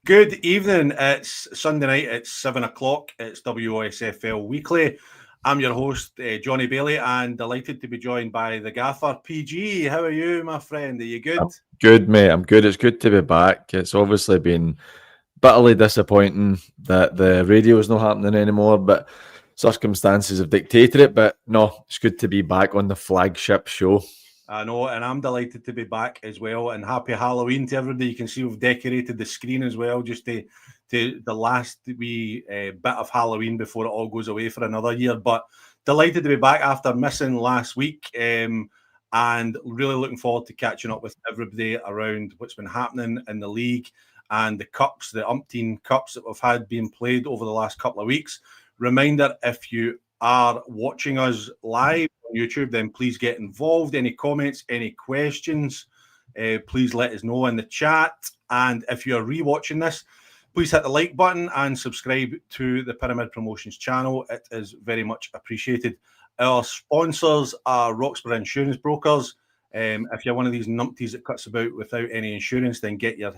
Good evening. It's Sunday night. It's 7 o'clock. It's WOSFL Weekly. I'm your host, Jonny Baillie, and delighted to be joined by the gaffer, PG. How are you, my friend? Are you good? I'm good, mate. I'm good. It's good to be back. It's obviously been bitterly disappointing that the radio is not happening anymore, but circumstances have dictated it. But no, it's good to be back on the flagship show. I know, and I'm delighted to be back as well. And happy Halloween to everybody. You can see we've decorated the screen as well, just to the last wee bit of Halloween before it all goes away for another year. But delighted to be back after missing last week, and really looking forward to catching up with everybody around what's been happening in the league and the cups, the umpteen cups that we've had being played over the last couple of weeks. Reminder, if you are watching us live on YouTube, then please get involved. Any comments, any questions, please let us know in the chat. And if you're rewatching this, please hit the like button and subscribe to the Pyramid Promotions channel. It is very much appreciated. Our sponsors are Roxburgh Insurance Brokers. If you're one of these numpties that cuts about without any insurance, then get your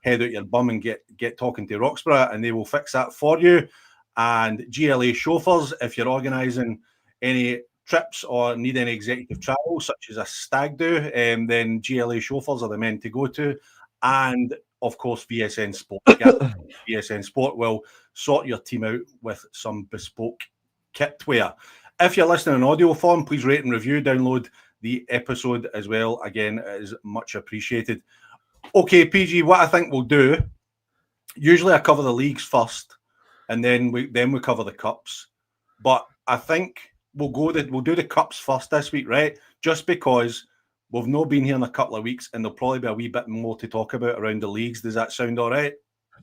head out your bum and get talking to Roxburgh, and they will fix that for you. And GLA Chauffeurs, if you're organising any trips or need any executive travel, such as a stag do, then GLA Chauffeurs are the men to go to. And, of course, VSN Sport. VSN Sport will sort your team out with some bespoke kitwear. If you're listening in audio form, please rate and review, download the episode as well. Again, it is much appreciated. Okay, PG, what I think we'll do, usually I cover the leagues first, and then we cover the cups. But I think we'll do the cups first this week, right? Just because we've not been here in a couple of weeks, and there'll probably be a wee bit more to talk about around the leagues. Does that sound all right?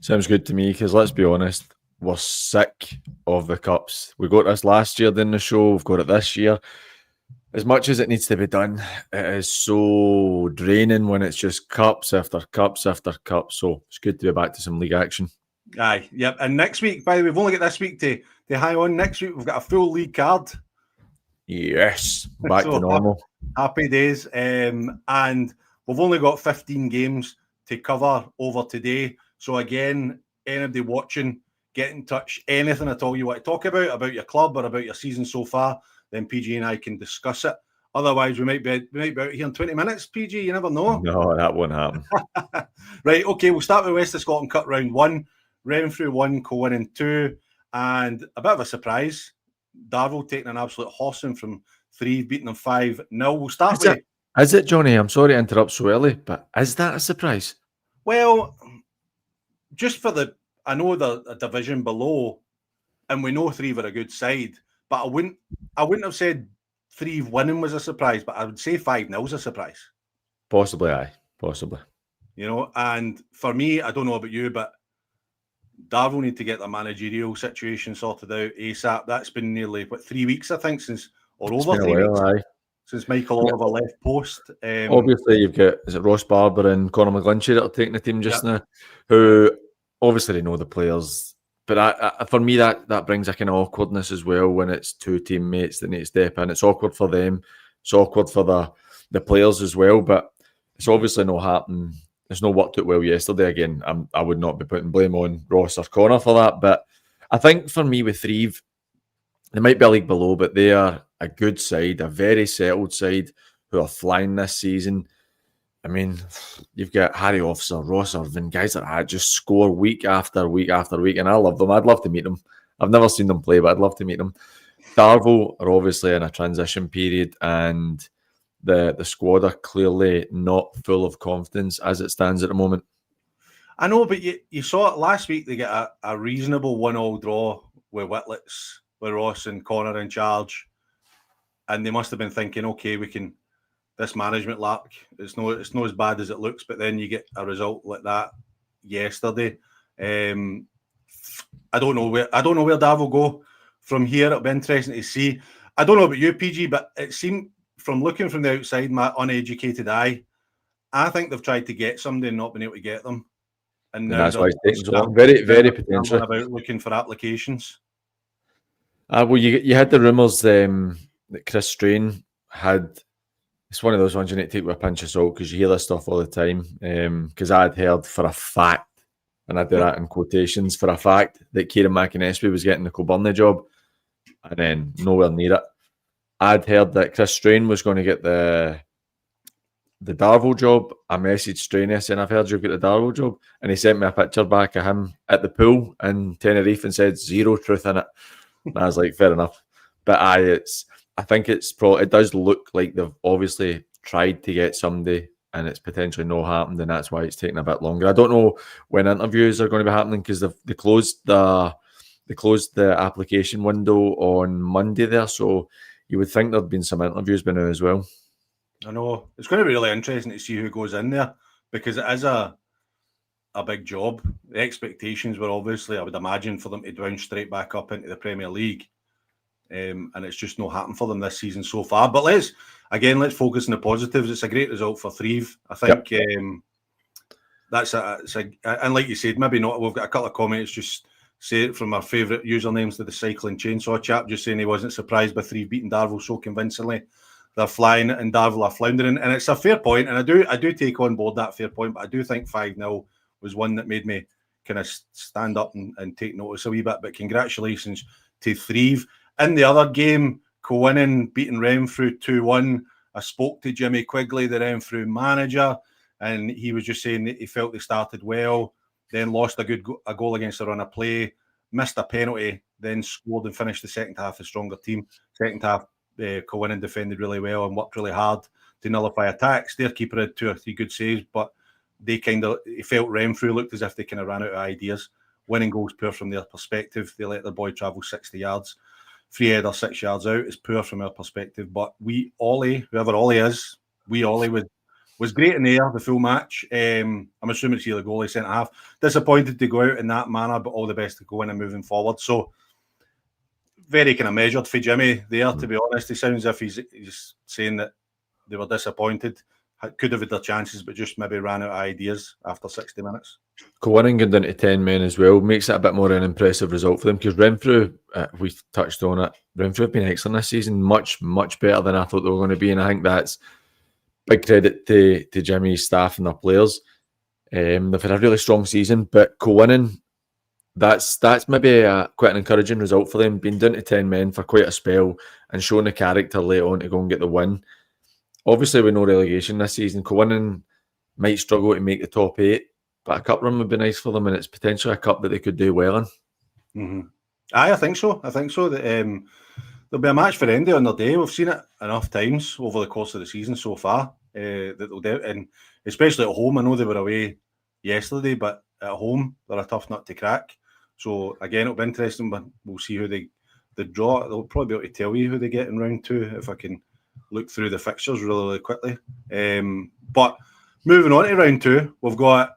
Sounds good to me, because let's be honest, we're sick of the cups. We got this last year in the show, we've got it this year. As much as it needs to be done, it is so draining when it's just cups after cups after cups. So it's good to be back to some league action. Aye, yep. And next week, by the way, we've only got this week to hang on. Next week, we've got a full league card. Yes, back to normal. Happy days. And we've only got 15 games to cover over today. So again, anybody watching, get in touch. Anything at all you want to talk about your club or about your season so far, then PG and I can discuss it. Otherwise, we might be out here in 20 minutes, PG. You never know. No, that won't happen. Right, okay, we'll start with West of Scotland Cup round 1. Renfrew 1, Co-winning 2. And a bit of a surprise, Darvel taking an absolute horsing from 3, beating them 5-0. We'll start with it. Is it, Jonny? I'm sorry to interrupt so early, but is that a surprise? Well, just for I know the division below, and we know 3 were a good side, but I wouldn't have said 3 winning was a surprise, but I would say 5-0 is a surprise. Possibly, aye. Possibly. You know, and for me, I don't know about you, but Darvel need to get the managerial situation sorted out ASAP. That's been nearly 3 weeks, I think, since Michael Oliver left post. Obviously, you've got Ross Barber and Conor McGlinchey that are taking the team just now, who obviously they know the players. But for me, that brings a kind of awkwardness as well when it's 2 teammates that need to step in. It's awkward for them. It's awkward for the players as well. But it's obviously not happening. It's not worked out well yesterday. Again, I would not be putting blame on Ross or Conor for that. But I think for me with Threave, they might be a league below, but they are a good side, a very settled side who are flying this season. I mean, you've got Harry Officer, Ross Irvin, guys like that just score week after week after week, and I love them. I'd love to meet them. I've never seen them play, but I'd love to meet them. Darvel are obviously in a transition period, and the squad are clearly not full of confidence as it stands at the moment. I know, but you saw it last week. They get a reasonable 1-1 draw with Whitlets, with Ross and Conor in charge, and they must have been thinking, okay, we can. This management lark, it's not as bad as it looks, but then you get a result like that yesterday. I don't know where Darvel go from here. It'll be interesting to see. I don't know about you, PG, but it seemed from looking from the outside, my uneducated eye, I think they've tried to get somebody and not been able to get them, and that's why it's taking so long. Very, very potential about looking for applications. Well, you had the rumours that Chris Strain had. It's one of those ones you need to take with a pinch of salt because you hear this stuff all the time. Because I had heard for a fact and I do that in quotations, for a fact that Kieran McInnesby was getting the Kilburney job, and then nowhere near it. I'd heard that Chris Strain was going to get the Darvel job. I messaged Strain saying, I've heard you've got the Darvel job, and he sent me a picture back of him at the pool in Tenerife and said zero truth in it. And I was like, fair enough. But I think it does look like they've obviously tried to get somebody and it's potentially not happened, and that's why it's taking a bit longer. I don't know when interviews are going to be happening because they closed the application window on Monday there, so you would think there'd been some interviews by now as well. I know. It's going to be really interesting to see who goes in there, because it is a big job. The expectations were obviously, I would imagine, for them to bounce straight back up into the Premier League. And it's just not happened for them this season so far. But let's focus on the positives. It's a great result for Threave. I think and like you said, maybe not. We've got a couple of comments just say it from our favourite usernames to the Cycling Chainsaw chap, just saying he wasn't surprised by Threave beating Darvel so convincingly. They're flying and Darvel are floundering, and it's a fair point, and I do take on board that fair point, but I do think 5-0 was one that made me kind of stand up and take notice a wee bit. But congratulations to Threave. In the other game, Cowinnen beating Renfrew 2-1. I spoke to Jimmy Quigley, the Renfrew manager, and he was just saying that he felt they started well, then lost a goal against a run of play, missed a penalty, then scored and finished the second half a stronger team. Second half, Cowinnen defended really well and worked really hard to nullify attacks. Their keeper had 2 or 3 good saves, but he felt Renfrew looked as if they kind of ran out of ideas. Winning goals poor from their perspective. They let their boy travel 60 yards. Free header 6 yards out is poor from our perspective. But whoever Ollie is, was great in the air the full match. I'm assuming it's either goalie, centre half. Disappointed to go out in that manner, but all the best to go in and moving forward. So very kind of measured for Jimmy there, to be honest. He sounds as if he's saying that they were disappointed. Could have had their chances, but just maybe ran out of ideas after 60 minutes. Cowinnen going down to 10 men as well makes it a bit more an impressive result for them, because Renfrew, we touched on it, Renfrew have been excellent this season, much, much better than I thought they were going to be, and I think that's big credit to Jimmy's staff and their players. They've had a really strong season, but Cowinnen, that's maybe quite an encouraging result for them, being down to 10 men for quite a spell and showing the character late on to go and get the win. Obviously, with no relegation this season, Cowinnen might struggle to make the top 8, but a cup run would be nice for them, and it's potentially a cup that they could do well in. Mm-hmm. I think so. That there'll be a match for Endy on their day. We've seen it enough times over the course of the season so far that they'll do, and especially at home. I know they were away yesterday, but at home they're a tough nut to crack. So again, it'll be interesting, but we'll see who they draw. They'll probably be able to tell you who they get in round 2 if I can look through the fixtures really quickly. But moving on to round 2, we've got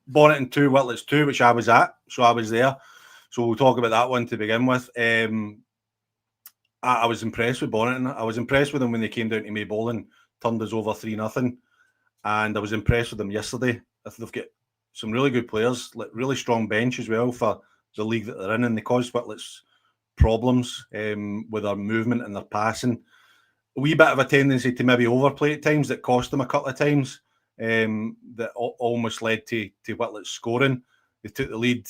Bonnet 2, Whitlets 2, which I was at, so I was there. So we'll talk about that one to begin with. I was impressed with Bonnet. I was impressed with them when they came down to Maybole and turned us over 3-0. And I was impressed with them yesterday. They've got some really good players, like really strong bench as well for the league that they're in, and they caused Whitlets problems with their movement and their passing. A wee bit of a tendency to maybe overplay at times that cost them a couple of times, that almost led to Whitlets scoring. They took the lead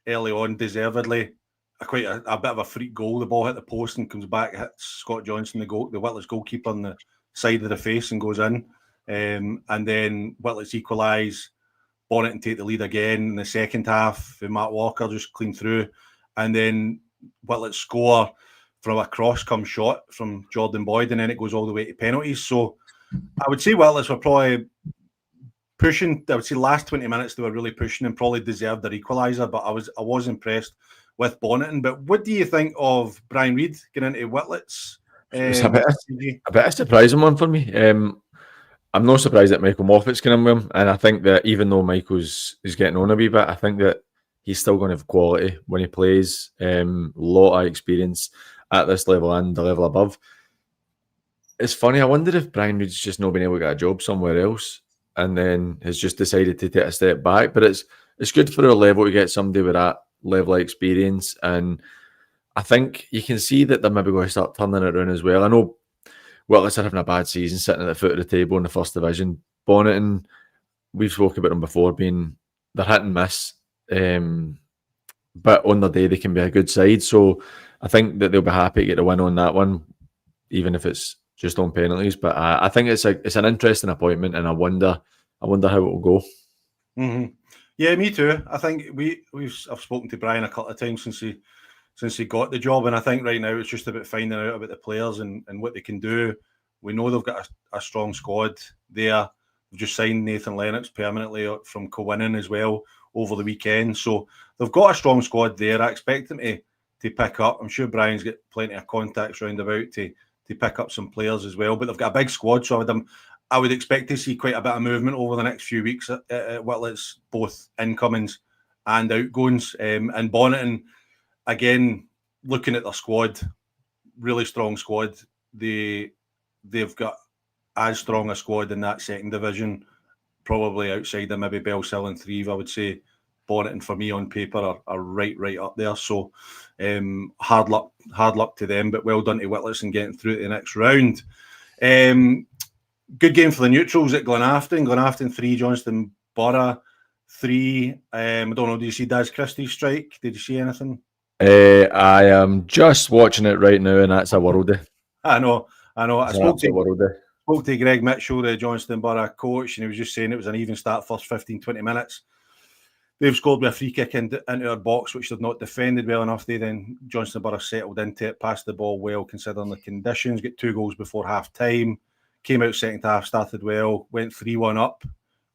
early on deservedly. Quite a bit of a freak goal. The ball hit the post and comes back, hits Scott Johnson, the Whitlets goalkeeper, on the side of the face and goes in. And then Whitlets equalise, Bonnet and take the lead again in the second half. Matt Walker just clean through. And then Whitlets score from a cross-come shot from Jordan Boyd, and then it goes all the way to penalties. So I would say Whitlets were probably pushing. I would say last 20 minutes they were really pushing and probably deserved their equaliser, but I was impressed with Bonnet. But what do you think of Brian Reid getting into Whitlets? It's a bit of a surprising one for me. I'm not surprised that Michael Moffat's getting in with him, and I think that even though Michael's is getting on a wee bit, I think that he's still going to have quality when he plays. Lot of experience at this level and the level above. It's funny, I wonder if Brian Reid's just not been able to get a job somewhere else and then has just decided to take a step back. But it's good for our level to get somebody with that level of experience, and I think you can see that they're maybe going to start turning it around as well. I know Whitlets are having a bad season, sitting at the foot of the table in the first division. Bonnet, and we've spoken about them before, being they're hit and miss. But on the day, they can be a good side. So I think that they'll be happy to get a win on that one, even if it's just on penalties. But I think it's an interesting appointment, and I wonder how it will go. Mm-hmm. Yeah, me too. I think I've spoken to Brian a couple of times since he got the job, and I think right now it's just about finding out about the players and what they can do. We know they've got a strong squad there. They've just signed Nathan Lennox permanently from Cowinan as well over the weekend, so they've got a strong squad there. I expect them to pick up. I'm sure Brian's got plenty of contacts round about to pick up some players as well, but they've got a big squad, so I would expect to see quite a bit of movement over the next few weeks. It's both incomings and outgoings. And Bonneton, again, looking at their squad, really strong squad. They've got as strong a squad in that second division, probably outside of maybe Bellsill and Thrieve. I would say Bonneton for me on paper are right up there. So hard luck to them, but well done to Whitlatson getting through to the next round. Good game for the neutrals at Glenafton. Glenafton 3, Johnston Borough 3. I don't know, did you see Daz Christie's strike? Did you see anything? I am just watching it right now, and that's a worldie. I know. I spoke to Greg Mitchell, the Johnston Borough coach, and he was just saying it was an even start first 15-20 minutes. They've scored with a free kick into our box, which they've not defended well enough. Then Johnston Borough settled into it, passed the ball well considering the conditions, get 2 goals before half-time. Came out second half, started well, went 3-1 up,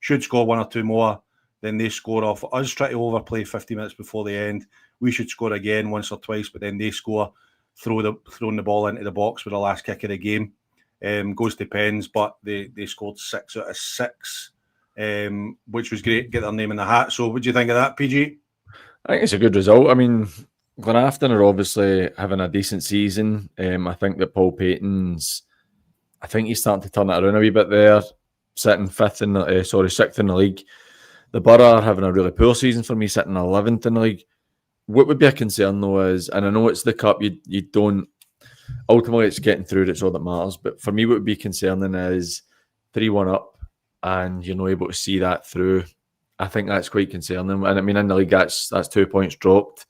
should score 1 or 2 more. Then they score off us trying to overplay 50 minutes before the end. We should score again once or twice, but then they score, throwing the ball into the box with the last kick of the game. Goes to pens, but they scored 6 out of 6, which was great. Get their name in the hat. So what do you think of that, PG? I think it's a good result. I mean, Glenafton are obviously having a decent season. I think that Paul Payton's... I think he's starting to turn it around a wee bit there, sitting 6th in the league. The Borough are having a really poor season for me, sitting 11th in the league. What would be a concern though is, and I know it's the cup, you don't, ultimately it's getting through, it's all that matters, but for me what would be concerning is 3-1 up and you're not able to see that through. I think that's quite concerning. And I mean, in the league, that's 2 points dropped.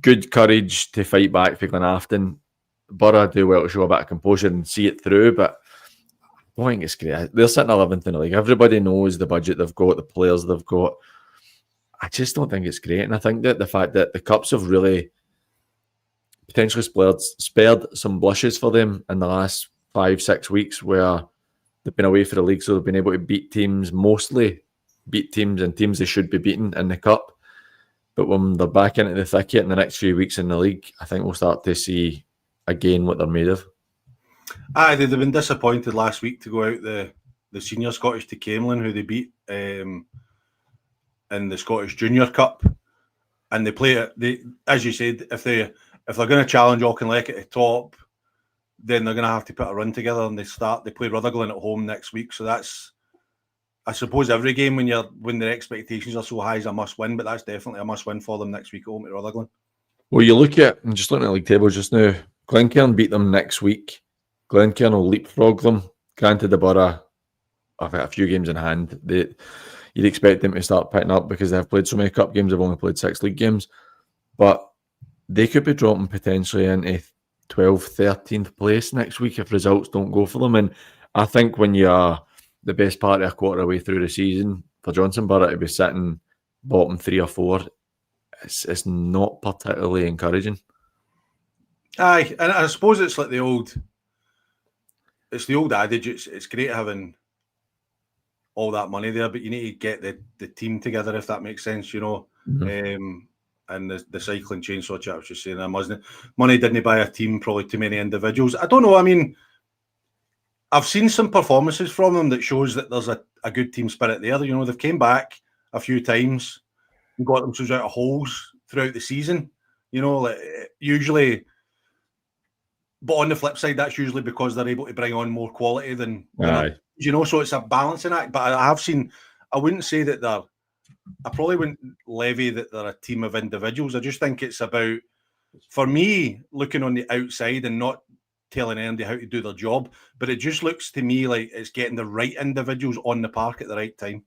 Good courage to fight back for Glenafton. Borough do well to show a bit of composure and see it through, but I don't think it's great. They're sitting 11th in the league. Everybody knows the budget they've got, the players they've got. I just don't think it's great. And I think that the fact that the Cups have really potentially spared some blushes for them in the last 5-6 weeks where they've been away for the league, so they've been able to beat teams and teams they should be beating in the Cup. But when they're back into the thicket in the next few weeks in the league, I think we'll start to see again what they're made of. They'd have been disappointed last week to go out the senior Scottish to Camelin, who they beat in the Scottish Junior Cup, and they play it. As you said, if they're going to challenge Auchinleck at the top, then they're going to have to put a run together, and they play Rutherglen at home next week. So that's, I suppose, every game when their expectations are so high is a must win, but that's definitely a must win for them next week at home at Rutherglen. Well, you look at, I'm just looking at the league table just now. Glencairn beat them next week. Glencairn will leapfrog them. Granted, the Borough have a few games in hand. You'd expect them to start picking up because they have played so many cup games. They've only played 6 league games. But they could be dropping potentially into 12th, 13th place next week if results don't go for them. And I think when you are the best part of a quarter way through the season, for Johnson Borough to be sitting bottom 3 or 4, it's not particularly encouraging. Aye, and I suppose it's like the old adage. It's great having all that money there, but you need to get the team together, if that makes sense, you know. Mm-hmm. And the cycling chainsaw chat was just saying money didn't buy a team, probably too many individuals. I don't know. I mean, I've seen some performances from them that shows that there's a good team spirit there. You know, they've came back a few times and got themselves out of holes throughout the season. You know, like, usually. But on the flip side, that's usually because they're able to bring on more quality than you know. So it's a balancing act. But I wouldn't say that I probably wouldn't levy that they're a team of individuals. I just think it's about, for me, looking on the outside and not telling anybody how to do their job. But it just looks to me like it's getting the right individuals on the park at the right time.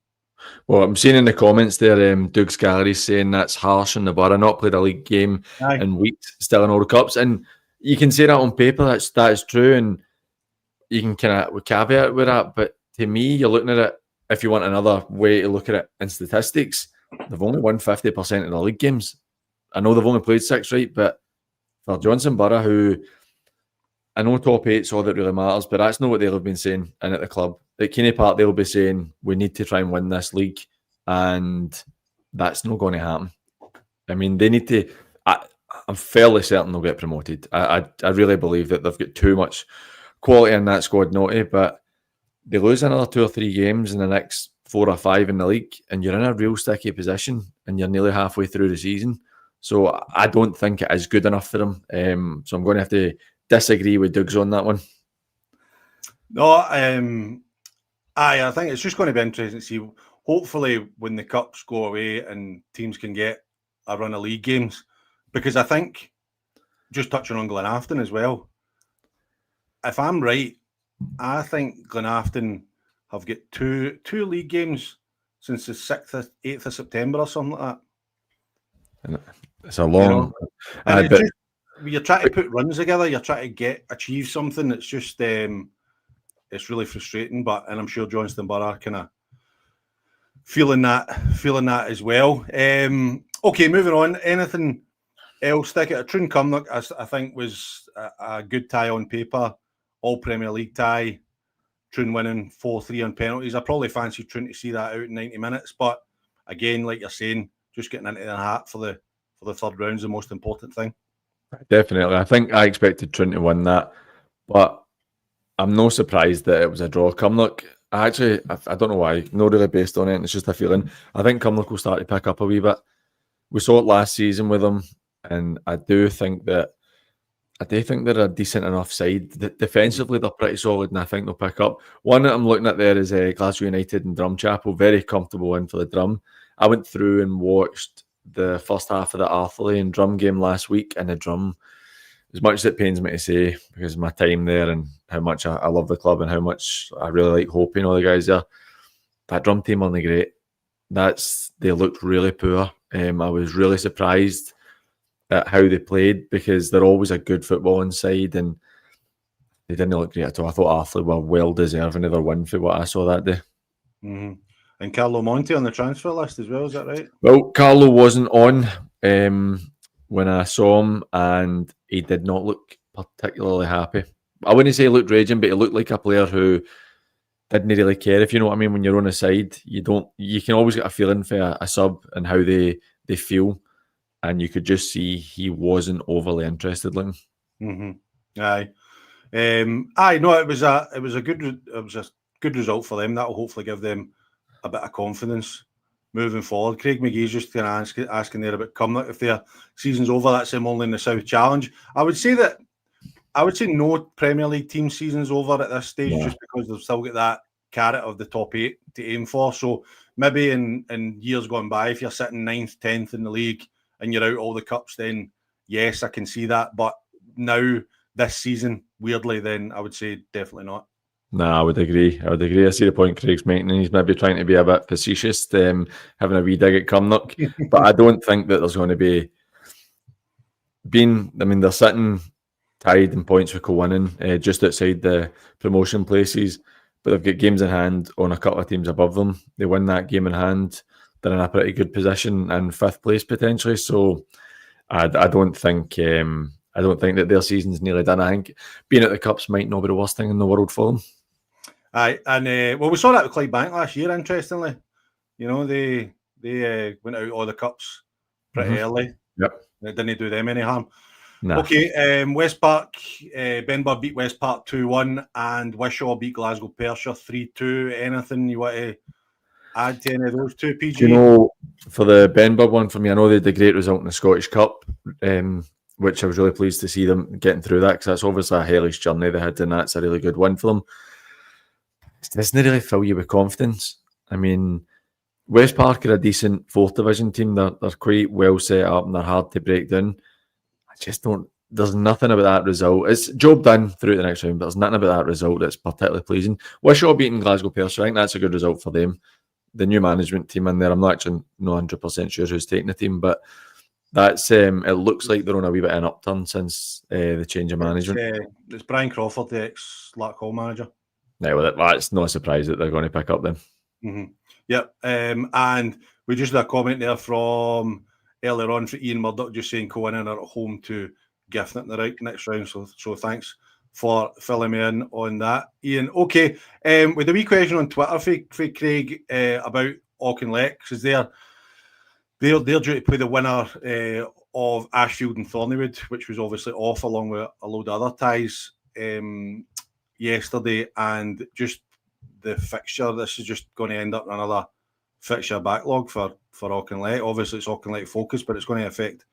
Well, I'm seeing in the comments there, Doug's Gallery saying that's harsh on the Borough, not played a league game in weeks, still in all the cups. And you can say that on paper, that is true, and you can kind of caveat with that. But to me, you're looking at it, if you want another way to look at it in statistics, they've only won 50% of the league games. I know they've only played 6, right? But for Johnson Borough, who I know top 8's all that really matters, but that's not what they'll have been saying in at the club. At Keane Park, they'll be saying, we need to try and win this league, and that's not going to happen. I mean, they need to... I'm fairly certain they'll get promoted. I really believe that they've got too much quality in that squad, naughty, but they lose another 2 or 3 games in the next 4 or 5 in the league, and you're in a real sticky position, and you're nearly halfway through the season. So I don't think it is good enough for them. So I'm going to have to disagree with Dougs on that one. No, I think it's just going to be interesting to see. Hopefully, when the cups go away and teams can get a run of league games, because I think, just touching on Glenafton as well, if I'm right, I think Glenafton have got two league games since the 6th, 8th of September or something like that. It's a long... And it's just, you're trying to put runs together, you're trying to achieve something that's just... it's really frustrating, and I'm sure Johnston Borough kind of feeling that as well. Okay, moving on. Anything else? Stick it. Troon Cumnock, I think, was a good tie on paper. All Premier League tie. Troon winning 4-3 on penalties. I probably fancy Troon to see that out in 90 minutes, but again, like you're saying, just getting into the hat for the third round is the most important thing. Definitely. I think I expected Troon to win that, but I'm no surprised that it was a draw. Cumnock, I don't know why, not really based on it, it's just a feeling. I think Cumnock will start to pick up a wee bit. We saw it last season with them, and I do think they're a decent enough side. Defensively, they're pretty solid, and I think they'll pick up. One that I'm looking at there is Glasgow United and Drumchapel. Very comfortable in for the Drum. I went through and watched the first half of the Arthurlie and Drum game last week, and the Drum, as much as it pains me to say, because of my time there and how much I love the club and how much I really like Hope and all the guys there, that Drum team aren't great. They looked really poor. I was really surprised at how they played, because they're always a good football inside, and they didn't look great at all. I thought Arthurlie were well deserving of their win for what I saw that day. Mm-hmm. And Carlo Monti on the transfer list as well, is that right? Well, Carlo wasn't on when I saw him, and he did not look particularly happy. I wouldn't say he looked raging, but he looked like a player who didn't really care, if you know what I mean. When you're on a side, you can always get a feeling for a sub and how they feel, and you could just see he wasn't overly interested. Mm-hmm. Aye. No, it was a good result for them. That will hopefully give them a bit of confidence moving forward. Craig McGee's just kind of asking there about Cumnock. If their season's over, that's them only in the South Challenge. I would say no Premier League team season's over at this stage, just because they've still got that carrot of the top 8 to aim for. So maybe in years gone by, if you're sitting 9th, 10th in the league and you're out all the cups, then yes, I can see that. But now, this season, weirdly, then I would say definitely not. No, I would agree. I see the point Craig's making, and he's maybe trying to be a bit facetious, having a wee dig at Cumnock. But I don't think that there's going to be... they're sitting tied in points with Kilwinning, just outside the promotion places, but they've got games in hand on a couple of teams above them. They win that game in hand, they're in a pretty good position in 5th place potentially. So I don't think that their season's nearly done. I think being at the Cups might not be the worst thing in the world for them. Aye, and we saw that with Clydebank last year, interestingly. You know, they went out all the Cups pretty early. Yep. It didn't do them any harm. Nah. Okay, West Park, Benburb beat West Park 2-1, and Wishaw beat Glasgow Perthshire 3-2. Anything you want to add to any of those two, PG? You know, for the Benburb one, for me, I know they had a great result in the Scottish Cup, which I was really pleased to see them getting through that, because that's obviously a hellish journey they had, and that's a really good win for them. It doesn't really fill you with confidence. I mean, West Park are a decent 4th division team. They're quite well set up and they're hard to break down. I just don't... There's nothing about that result. It's job done through the next round, but there's nothing about that result that's particularly pleasing. Wishaw beating Glasgow Perthshire, I think that's a good result for them. the new management team in there. I'm not actually not 100% sure who's taking the team, but that's it looks like they're on a wee bit of an upturn since the change of management. It's Brian Crawford, the ex-Lark Hall manager. No, well, that's no surprise that they're going to pick up them. Mm-hmm. Yep. And we just had a comment there from earlier on for Ian Murdoch, just saying Co-Winning are at home to Giffen in the next round. So thanks for filling me in on that, Ian. Okay. With a wee question on Twitter for Craig about Auchinleck, because they're due to play the winner of Ashfield and Thornywood, which was obviously off along with a load of other ties yesterday, and just the fixture. This is just going to end up another fixture backlog for Auchinleck. Obviously, it's Auchinleck focused, but it's going to affect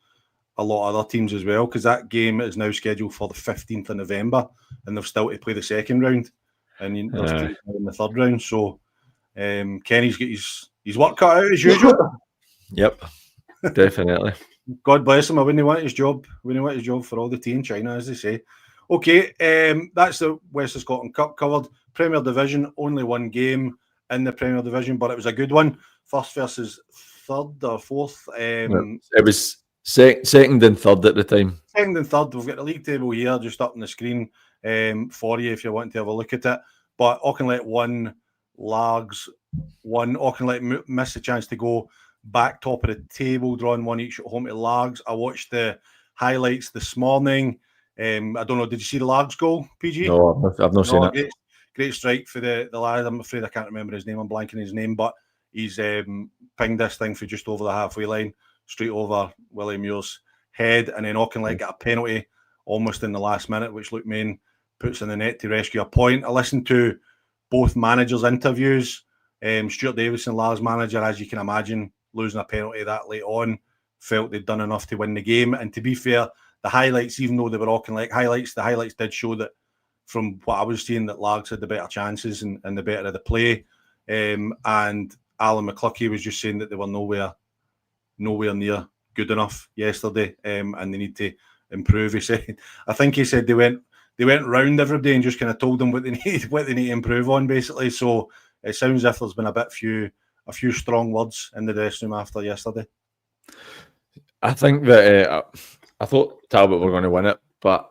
a lot of other teams as well, because that game is now scheduled for the 15th of November, and they've still to play the second round, and there's two in the third round. So Kenny's got his work cut out as usual. Yep, definitely. God bless him. I wouldn't want his job. Wouldn't want his job for all the tea in China, as they say. Okay, that's the West of Scotland Cup covered. Premier Division, only one game in the Premier Division, but it was a good one. First versus third or fourth. It was second and third at the time. Second and third. We've got the league table here just up on the screen for you if you want to have a look at it. But Auchinleck won, Largs won. Auchinleck missed the chance to go back top of the table, drawing one each at home to Largs. I watched the highlights this morning. I don't know, did you see the Largs goal, PG? No, I've not seen it. Great strike for the lad. I'm afraid I can't remember his name. I'm blanking his name, but he's pinged this thing for just over the halfway line, straight over Willie Muir's head, and then Auchinleck got a penalty almost in the last minute, which Luke Main puts in the net to rescue a point. I listened to both managers' interviews. Stuart Davison, Largs manager, as you can imagine, losing a penalty that late on, felt they'd done enough to win the game. And to be fair, the highlights, even though they were Auchinleck highlights, the highlights did show that, from what I was seeing, that Largs had the better chances and the better of the play. And Alan McCluskey was just saying that they were nowhere near good enough yesterday, and they need to improve. He said, I think he said they went round everybody and just kind of told them what they need to improve on, basically. So it sounds as if there's been a few strong words in the dressing room after yesterday. I think that I thought Talbot were going to win it, but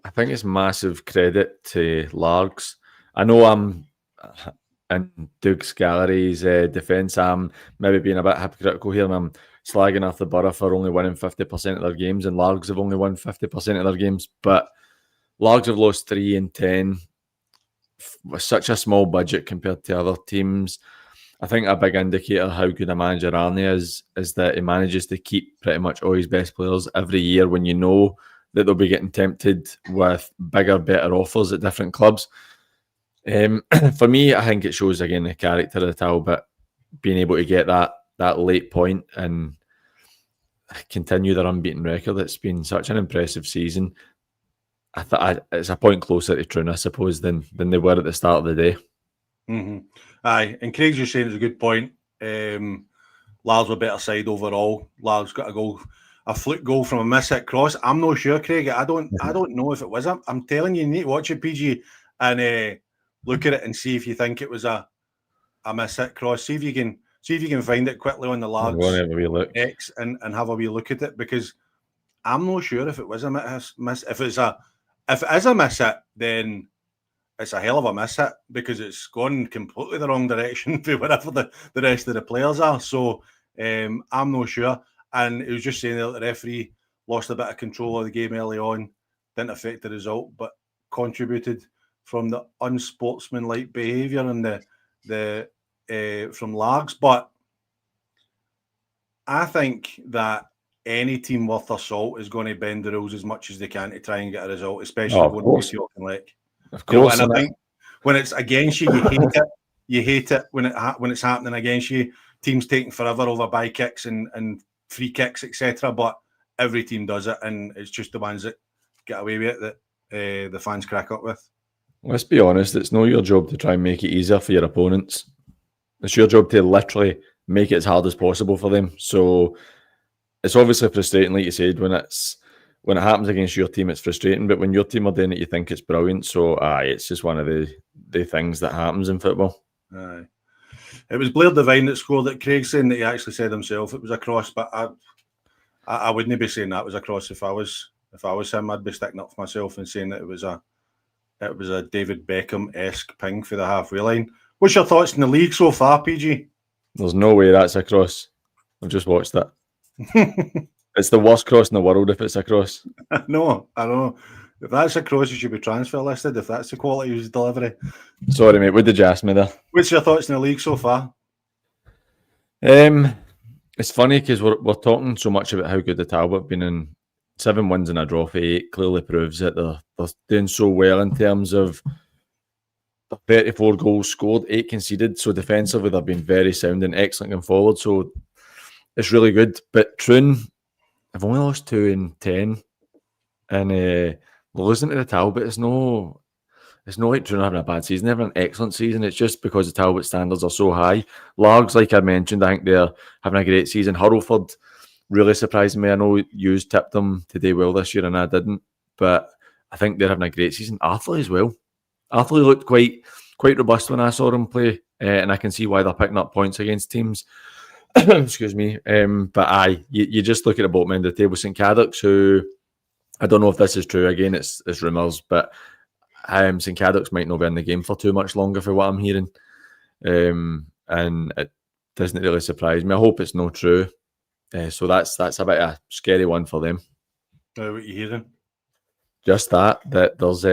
I think it's massive credit to Largs. I know I'm in Doug Scalari's defence. I'm maybe being a bit hypocritical here, and I'm slagging off the Borough for only winning 50% of their games, and Largs have only won 50% of their games. But Largs have lost 3 in 10 with such a small budget compared to other teams. I think a big indicator how good a manager Arnie is that he manages to keep pretty much all his best players every year when you know that they'll be getting tempted with bigger, better offers at different clubs. For me, I think it shows again the character of Talbot being able to get that late point and continue their unbeaten record. It's been such an impressive season. I thought it's a point closer to Troon, I suppose, than they were at the start of the day. Mm-hmm. Aye, and Craig's just saying it's a good point. Largs were better side overall. Largs got a fluke goal from a miss-hit cross. I'm not sure, Craig. I don't know if it was. I'm telling you, you need to watch it, PG, and look at it and see if you think it was a miss-hit cross. See if you can find it quickly on the Largs X and have a wee look at it, because I'm not sure if it was a miss. If it is a miss-hit, then it's a hell of a miss-hit, because it's gone completely the wrong direction for whatever the rest of the players are. So I'm not sure. And it was just saying that the referee lost a bit of control of the game early on, didn't affect the result, but contributed from the unsportsmanlike behaviour and the from Largs. But I think that any team worth their salt is going to bend the rules as much as they can to try and get a result, especially going to Auchinleck. Of course, and I think when it's against you, you hate it. You hate it when it's happening against you. Teams taking forever over by kicks and free kicks, etc. But every team does it, and it's just the ones that get away with it that the fans crack up with. Let's be honest, it's not your job to try and make it easier for your opponents. It's your job to literally make it as hard as possible for them. So it's obviously frustrating, like you said, when it happens against your team, it's frustrating. But when your team are doing it, you think it's brilliant. So it's just one of the things that happens in football. Aye. It was Blair Devine that scored it. Craig's saying that he actually said himself it was a cross, but I wouldn't be saying that was a cross if I was him. I'd be sticking up for myself and saying that it was a David Beckham-esque ping for the halfway line. What's your thoughts in the league so far, PG? There's no way that's a cross. I've just watched that. It's the worst cross in the world if it's a cross. No, I know. If that's a cross, you should be transfer listed. If that's the quality of his delivery. Sorry, mate. What did you ask me there? What's your thoughts in the league so far? It's funny because we're talking so much about how good the Talbot have been in 7 wins and a draw for 8. Clearly proves that they're doing so well in terms of 34 goals scored, 8 conceded. So defensively, they've been very sound and excellent going forward. So it's really good. But Troon have only lost 2 in 10, and losing to the Talbot is no. It's not like Troon having a bad season. They're having an excellent season. It's just because the Talbot standards are so high. Largs, like I mentioned, I think they're having a great season. Hurlford really surprised me. I know you tipped them to do well this year and I didn't, but I think they're having a great season. Arthurlie as well. Arthurlie looked quite robust when I saw them play, and I can see why they're picking up points against teams. Excuse me. But you just look at the bottom end of the table. St Cadoc's, who I don't know if this is true. Again, it's rumours, but St Cadoc's might not be in the game for too much longer for what I'm hearing, and it doesn't really surprise me. I hope it's not true. So that's a bit of a scary one for them. What are you hearing? Just that there's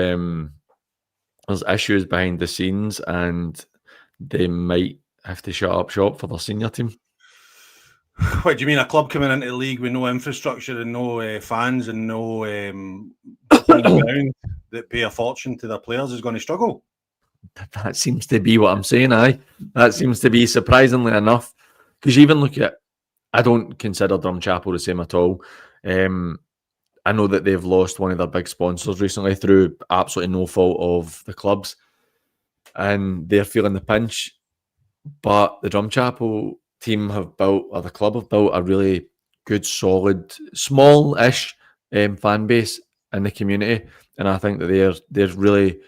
issues behind the scenes, and they might have to shut up shop for their senior team. What do you mean? A club coming into the league with no infrastructure and no fans and no ground that pay a fortune to their players is going to struggle? That seems to be what I'm saying. That seems to be surprisingly enough. Because you even look at, I don't consider Drumchapel the same at all. I know that they've lost one of their big sponsors recently through absolutely no fault of the clubs, and they're feeling the pinch. But the Drumchapel team have built, or the club have built, a really good, solid, small-ish fan base in the community, and I think that they're really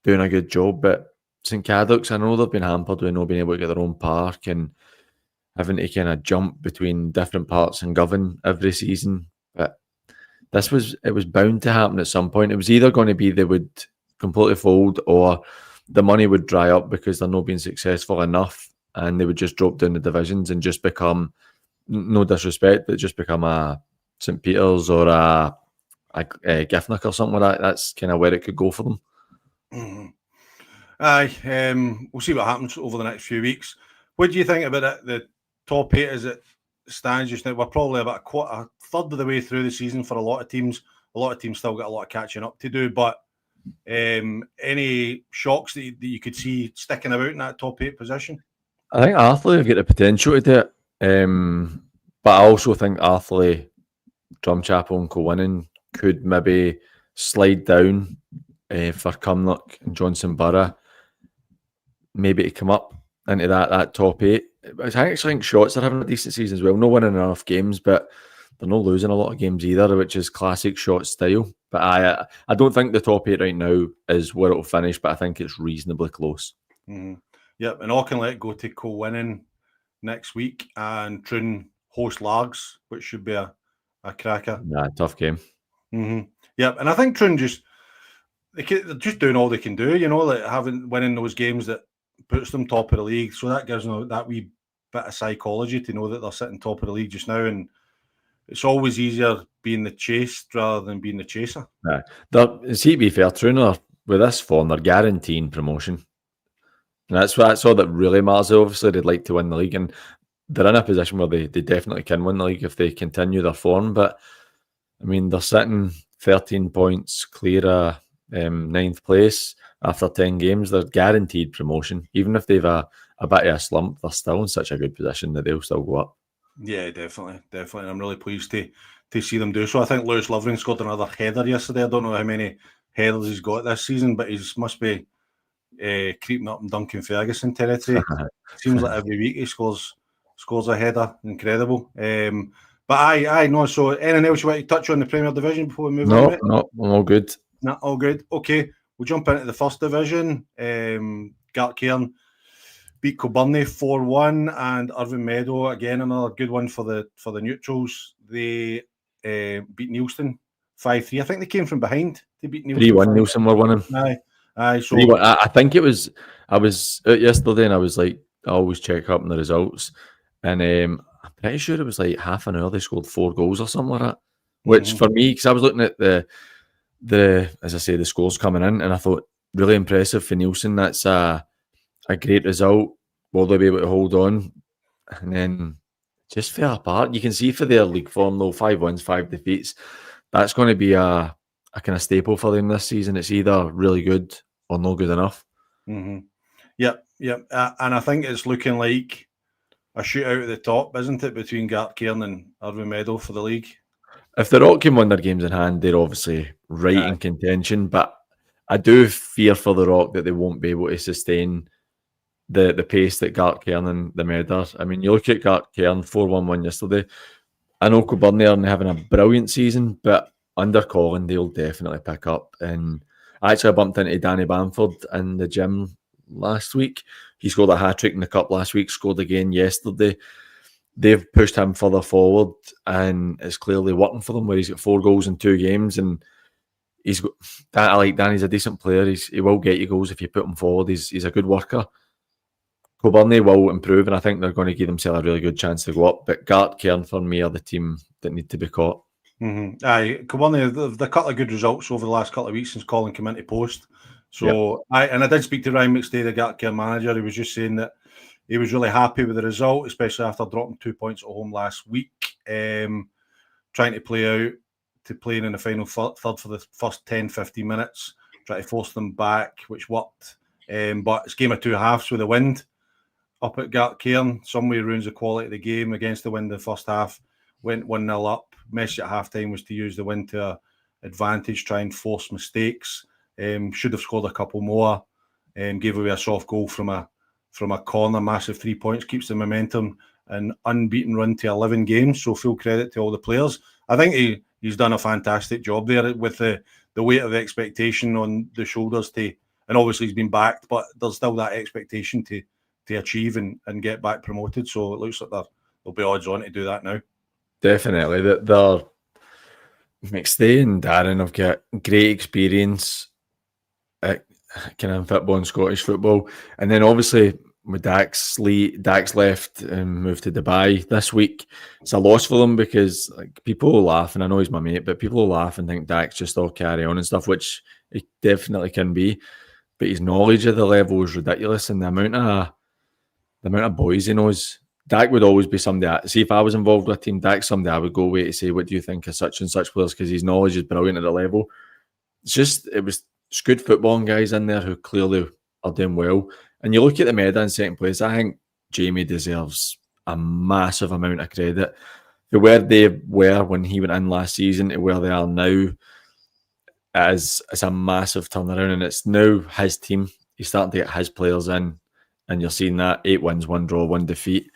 doing a good job. But St Cadoc's, I know they've been hampered with not being able to get their own park and having to kind of jump between different parts in Govan every season. But it was bound to happen at some point. It was either going to be they would completely fold, or the money would dry up because they're not being successful enough, and they would just drop down the divisions and just become, no disrespect, but just become a St Peter's or a Giffnock or something like that. That's kind of where it could go for them. Mm-hmm. Aye, we'll see what happens over the next few weeks. What do you think about it? The top 8 as it stands just now? We're probably about a third of the way through the season for a lot of teams. A lot of teams still got a lot of catching up to do, but any shocks that you could see sticking about in that top 8 position? I think Arthurlie have got the potential to do it, but I also think Arthurlie, Drumchapel and co-winning could maybe slide down for Cumnock and Johnson Borough, maybe to come up into that top 8. I actually think Shotts are having a decent season as well. No winning enough games, but they're not losing a lot of games either, which is classic Shotts style. But I don't think the top 8 right now is where it'll finish, but I think it's reasonably close. Mm-hmm. Yep, and Auchinleck go to co-winning next week, and Troon host Largs, which should be a cracker. Yeah, tough game. Mm-hmm. Yep, and I think Troon they're just doing all they can do, like winning those games that puts them top of the league. So that gives them that wee bit of psychology to know that they're sitting top of the league just now, and it's always easier being the chased rather than being the chaser. See, to be fair, Troon with this form, they're guaranteeing promotion. And that's all that really matters. Obviously, they'd like to win the league, and they're in a position where they definitely can win the league if they continue their form. But I mean, they're sitting 13 points clear of 9th place after 10 games. They're guaranteed promotion. Even if they've a bit of a slump, they're still in such a good position that they'll still go up. Yeah, definitely. I'm really pleased to see them do so. I think Lewis Lovering scored another header yesterday. I don't know how many headers he's got this season, but he must be creeping up in Duncan Ferguson territory. Seems like every week he scores a header. Incredible. But I know. So anything else you want to touch on the Premier Division before we move on? No, all good. No, all good. Okay, we'll jump into the First Division. Gartcairn beat Kilbirnie 4-1, and Irvine Meadow, again, another good one for the neutrals. They beat Neilston 5-3. I think they came from behind to beat Neilston. 3-1, Neilston were winning. Aye. So 3-1. I think it was, I was out yesterday and I was like, I always check up on the results. And I'm pretty sure it was like half an hour they scored 4 goals or something like that. Which for me, because I was looking at the as I say, the scores coming in, and I thought, really impressive for Neilson. That's a great result. Will they be able to hold on? And then just fell apart. You can see for their league form though, 5 wins, 5 defeats. That's going to be a kind of staple for them this season. It's either really good or not good enough. Yep. And I think it's looking like a shootout at the top, isn't it, between Gartcairn and Irvine Meadow for the league? If the Rock can win their games in hand, they're obviously right in contention. But I do fear for the Rock that they won't be able to sustain the pace that Gartcairn and the Med are. I mean, you look at Gartcairn, 4-1 win yesterday. I know Kilbirnie aren't having a brilliant season, but under Colin, they'll definitely pick up. And actually, I bumped into Danny Bamford in the gym last week. He scored a hat-trick in the Cup last week, scored again yesterday. They've pushed him further forward, and it's clearly working for them, where he's got 4 goals in 2 games. And he's got, I like Danny's a decent player. He will get you goals if you put him forward. He's a good worker. Kilbirnie will improve, and I think they're going to give themselves a really good chance to go up. But Gartcairn, for me, are the team that need to be caught. Aye, Kilbirnie, they've got a good results over the last couple of weeks since Colin came into post. So, I did speak to Ryan McStay, the Gartcairn manager. He was just saying that he was really happy with the result, especially after dropping 2 points at home last week. Trying to play in the final third for the first 10-15 minutes, try to force them back, which worked. But it's game of 2 halves with the wind up at Gartcairn. Some way ruins the quality of the game. Against the wind, the first half went 1-0 up. Message at halftime was to use the wind to advantage, try and force mistakes. Should have scored a couple more. Gave away a soft goal from a corner. Massive 3 points, keeps the momentum and unbeaten run to 11 games. So full credit to all the players. I think he's done a fantastic job there with the weight of expectation on the shoulders and obviously he's been backed, but there's still that expectation to achieve and get back promoted. So it looks like there'll be odds on to do that now. Definitely. They're McStay and Darren have got great experience at kind of football and Scottish football. And then obviously with Dax left and moved to Dubai this week. It's a loss for them because people will laugh, and I know he's my mate, but people will laugh and think Dax just all carry on and stuff, which it definitely can be. But his knowledge of the level is ridiculous, and the amount of boys he knows. Dak would always be somebody. See, if I was involved with Team Dak, somebody I would go away to say, "What do you think of such and such players?" Because his knowledge is brilliant at the level. It's good footballing guys in there who clearly are doing well. And you look at the Meda in second place. I think Jamie deserves a massive amount of credit for where they were when he went in last season to where they are now. It's a massive turnaround, and it's now his team. He's starting to get his players in, and you're seeing that 8 wins, 1 draw, 1 defeat.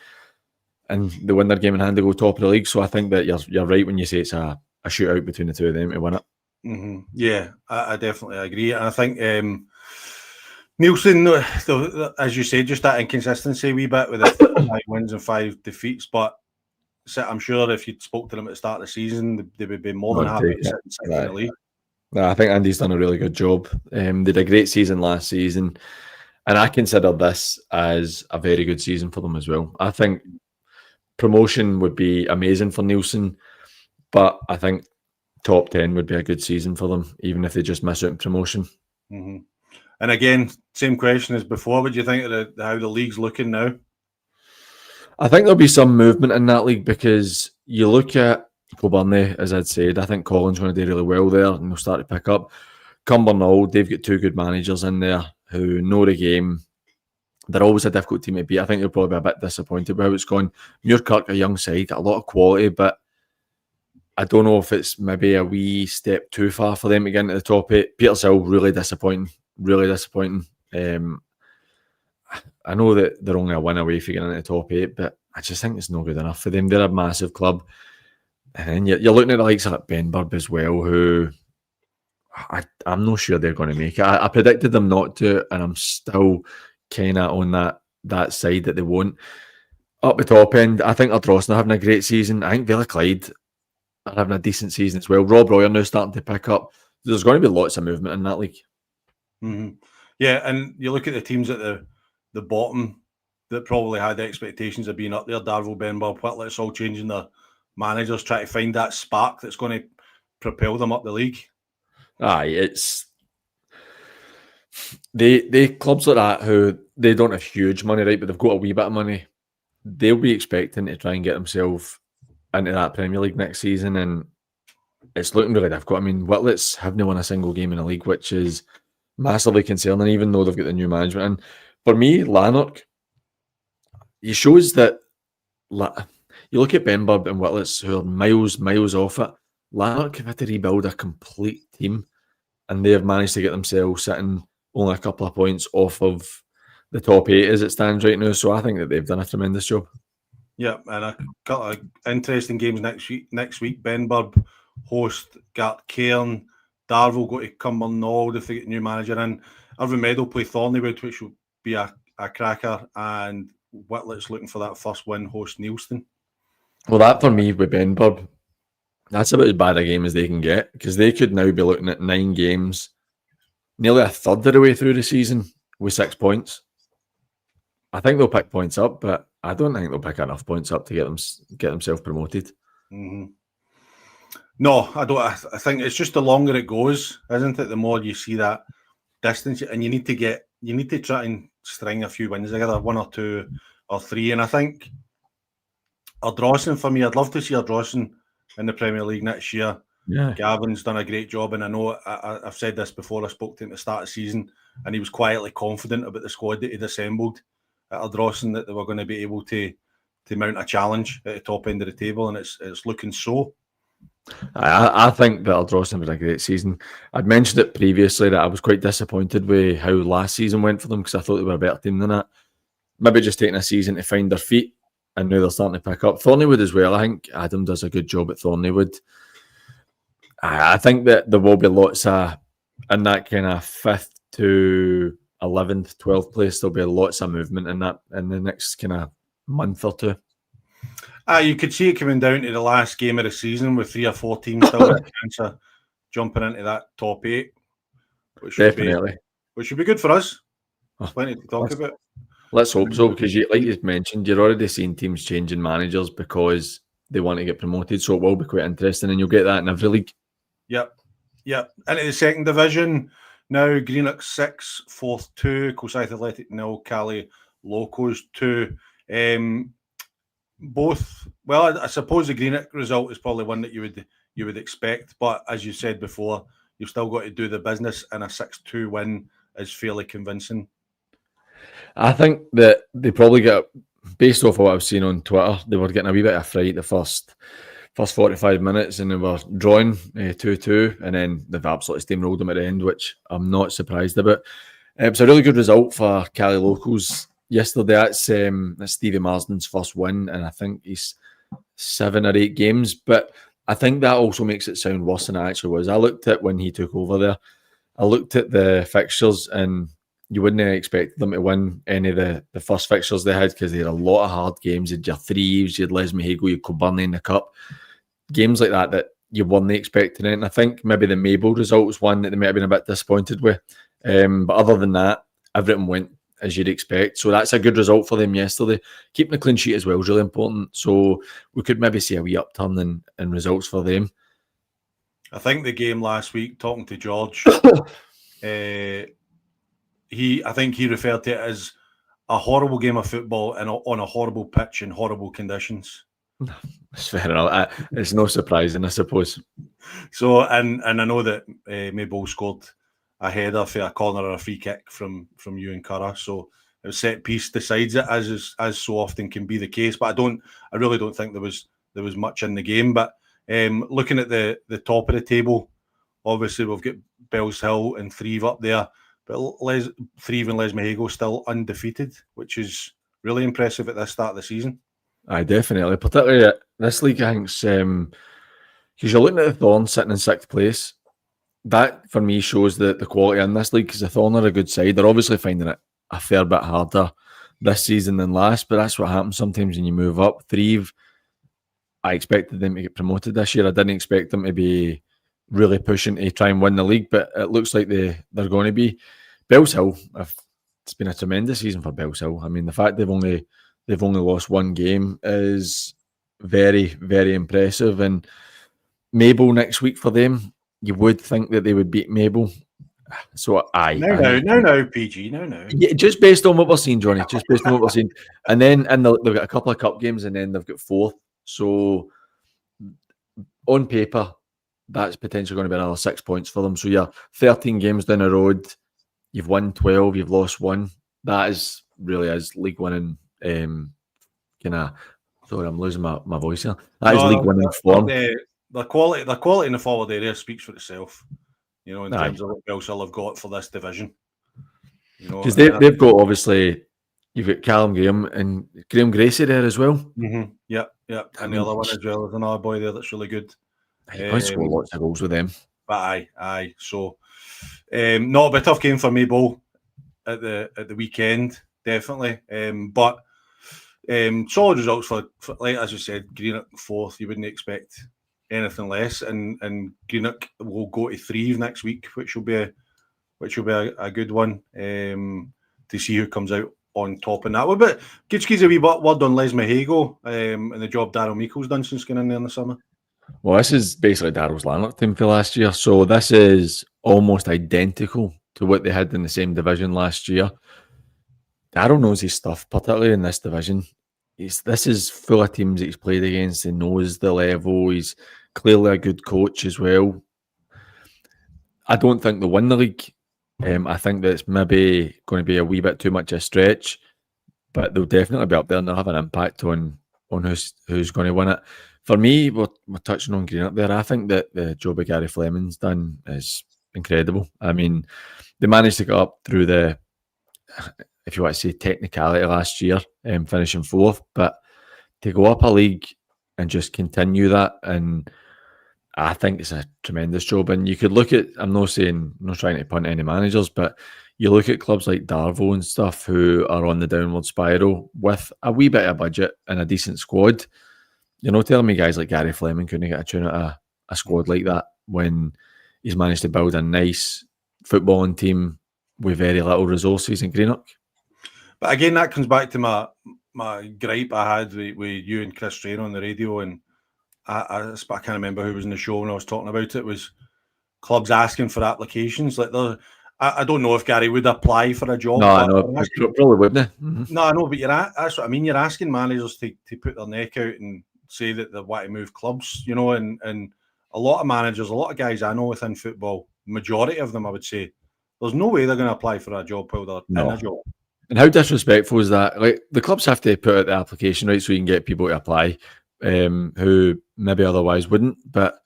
And they win their game in hand to go top of the league. So I think that you're right when you say it's a shootout between the two of them to win it. Yeah, I definitely agree. And I think Neilson, as you said, just that inconsistency a wee bit with the 5 wins and 5 defeats. But I'm sure if you spoke to them at the start of the season, they would be more than happy to sit in the league. No, I think Andy's done a really good job. They did a great season last season. And I consider this as a very good season for them as well. I think promotion would be amazing for Neilson, but I think top 10 would be a good season for them, even if they just miss out on promotion. And again, same question as before. What do you think of how the league's looking now? I think there'll be some movement in that league because you look at Kilbirnie, as I'd said, I think Colin's going to do really well there and they'll start to pick up. Cumbernauld, they've got 2 good managers in there who know the game. They're always a difficult team to beat. I think they'll probably be a bit disappointed with how it's gone. Muirkirk, a young side, a lot of quality, but I don't know if it's maybe a wee step too far for them to get into the top 8. Petershill, really disappointing. I know that they're only a win away from getting into the top 8, but I just think it's not good enough for them. They're a massive club. And then you're looking at the likes of Benburb as well, who I'm not sure they're going to make it. I predicted them not to, and I'm still kind of on that that side that they won't. Up the top end, I think Ardrossan are having a great season. I think Villa Clyde are having a decent season as well. Rob Roy are now starting to pick up. There's going to be lots of movement in that league. Mm-hmm. Yeah, and you look at the teams at the bottom that probably had the expectations of being up there, Darvel, Benbow, Whitlet, it's all changing their managers, trying to find that spark that's going to propel them up the league. Aye, it's they clubs like that who they don't have huge money, right, but they've got a wee bit of money. They'll be expecting to try and get themselves into that Premier League next season, and it's looking really difficult. I mean, Whitlets haven't won a single game in the league, which is massively concerning, even though they've got the new management. And for me, Lanark, he shows that you look at Benburb and Whitlets, who are miles off it. Lanark have had to rebuild a complete team, and they have managed to get themselves sitting only a couple of points off of the top 8 as it stands right now. So I think that they've done a tremendous job. Yeah, and a couple of interesting games next week. Benburb host Gartcairn. Darvel go to Cumbernauld if they get a new manager in. Irvine Meadow play Thorneywood, which will be a cracker. And Whitlet's looking for that first win, host Neilston. Well, that for me with Benburb, that's about as bad a game as they can get, because they could now be looking at 9 games, nearly a third of the way through the season with 6 points. I think they'll pick points up, but I don't think they'll pick enough points up to get themselves promoted. Mm-hmm. No, I don't. I think it's just the longer it goes, isn't it? The more you see that distance, and you need to try and string a few wins together, 1 or 2 or 3. And I think Ardrossan, for me, I'd love to see Ardrossan in the Premier League next year. Yeah, Gavin's done a great job, and I know I've said this before. I spoke to him at the start of the season, and he was quietly confident about the squad that he'd assembled at Ardrossan, that they were going to be able to mount a challenge at the top end of the table, and it's looking so. I think that Ardrossan was a great season. I'd mentioned it previously that I was quite disappointed with how last season went for them, because I thought they were a better team than that. Maybe just taking a season to find their feet, and now they're starting to pick up. Thorneywood as well. I think Adam does a good job at Thorneywood. I think that there will be lots of, in that kind of 5th to 11th, 12th place, there'll be lots of movement in that in the next kind of month or 2. You could see it coming down to the last game of the season with 3 or 4 teams still with a chance of jumping into that top 8. Which would be good for us. Plenty to talk about. Let's hope so, because like you mentioned, you're already seeing teams changing managers because they want to get promoted, so it will be quite interesting, and you'll get that in every league. Yep. Into the second division now, Greenock 6, Forth 2, Cosaith Athletic 0, Cali Locos 2. Both, well, I suppose the Greenock result is probably one that you would expect, but as you said before, you've still got to do the business, and a 6-2 win is fairly convincing. I think that they probably get, based off of what I've seen on Twitter, they were getting a wee bit of fright the first 45 minutes, and they were drawing 2-2, and then they've absolutely steamrolled them at the end, which I'm not surprised about. It's a really good result for Cali Locals yesterday. That's Stevie Marsden's first win, and I think he's 7 or 8 games, but I think that also makes it sound worse than it actually was. I looked at when he took over there, I looked at the fixtures, and you wouldn't have expected them to win any of the first fixtures they had, because they had a lot of hard games. You had your Threaves, you had Les Mahago, you had Kilburn in the Cup. Games like that you weren't expecting it. And I think maybe the Mabel result was one that they might have been a bit disappointed with. But other than that, everything went as you'd expect. So that's a good result for them yesterday. Keeping the clean sheet as well is really important. So we could maybe see a wee upturn in results for them. I think the game last week, talking to George, I think he referred to it as a horrible game of football and on a horrible pitch in horrible conditions. It's fair enough. It's no surprising, I suppose. So, and I know that Mabel scored a header for a corner or a free kick from Ewan Curra. So it was set piece decides it, as so often can be the case. But I really don't think there was much in the game. But looking at the top of the table, obviously we've got Bells Hill and Threave up there, but Threave and Les Mahago still undefeated, which is really impressive at this start of the season. Aye, definitely. Particularly at this league, I think, because you're looking at the Thorn sitting in 6th place. That, for me, shows the quality in this league, because the Thorn are a good side. They're obviously finding it a fair bit harder this season than last, but that's what happens sometimes when you move up. Threave, I expected them to get promoted this year. I didn't expect them to be really pushing to try and win the league, but it looks like they're going to be. Bells Hill, it's been a tremendous season for Bells Hill. I mean, the fact they've only lost one game is very, very impressive. And Mabel next week for them, you would think that they would beat Mabel. So No, PG, no. Yeah, just based on what we're seeing, Johnny. Just based on what we're seeing, and then they've got a couple of cup games, and then they've got fourth. So on paper, that's potentially going to be another 6 points for them. So you're 13 games down the road. You've won 12. You've lost 1. That is really is league winning. Kind of. Sorry, I'm losing my voice here. That is league winning form. The quality in the forward area speaks for itself. In terms of what Bells Hill have got for this division. Because they've got, obviously, you've got Callum Graham and Graham Gracie there as well. Mm-hmm. Yep. And the other one as well. There's another boy there that's really good. You're going to score lots of goals with them. But aye. So, not a bit tough game for Mabel at the weekend, definitely. But solid results for, like as you said, Greenock fourth. You wouldn't expect anything less, and Greenock will go to Threave next week, which will be a good one to see who comes out on top in that one. But good squeeze a wee word on Les Mahago and the job Daryl Meikle's done since getting in there in the summer. Well, this is basically Daryl's Lanark team for last year, so this is almost identical to what they had in the same division last year. Daryl knows his stuff, particularly in this division. This is full of teams that he's played against. He knows the level. He's clearly a good coach as well. I don't think they'll win the league. I think that it's maybe going to be a wee bit too much a stretch, but they'll definitely be up there and they'll have an impact on who's going to win it. For me, we're touching on Greenock there. I think that the job that Gary Fleming's done is incredible. I mean, they managed to get up through the, if you want to say, technicality last year, finishing fourth, but to go up a league and just continue that, and I think it's a tremendous job. And you could look at, I'm not trying to punt any managers, but you look at clubs like Darvo and stuff who are on the downward spiral with a wee bit of budget and a decent squad. You're not telling me guys like Gary Fleming couldn't get a tune out of a squad like that when he's managed to build a nice footballing team with very little resources in Greenock. But again, that comes back to my gripe I had with you and Chris Strain on the radio, and I can't remember who was in the show when I was talking about it. It was clubs asking for applications. Like I don't know if Gary would apply for a job. No, I know, probably wouldn't. No, I know, but that's what I mean. You're asking managers to put their neck out and say that they want to move clubs, and a lot of managers, a lot of guys I know within football, majority of them, I would say, there's no way they're going to apply for a job while they're in a job. And how disrespectful is that? Like, the clubs have to put out the application, right, so you can get people to apply who maybe otherwise wouldn't. But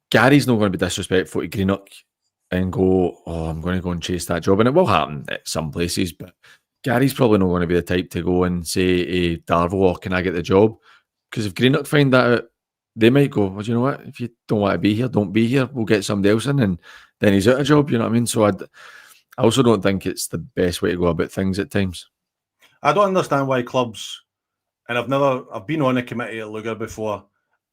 Gary's not going to be disrespectful to Greenock and go, I'm going to go and chase that job. And it will happen at some places, but Gary's probably not going to be the type to go and say, hey, Darvo, can I get the job? Because if Greenock find that out, they might go, well, you know what? If you don't want to be here, don't be here. We'll get somebody else in, and then he's out of job. You know what I mean? So I also don't think it's the best way to go about things at times. I don't understand why clubs, and I've been on a committee at Lugar before,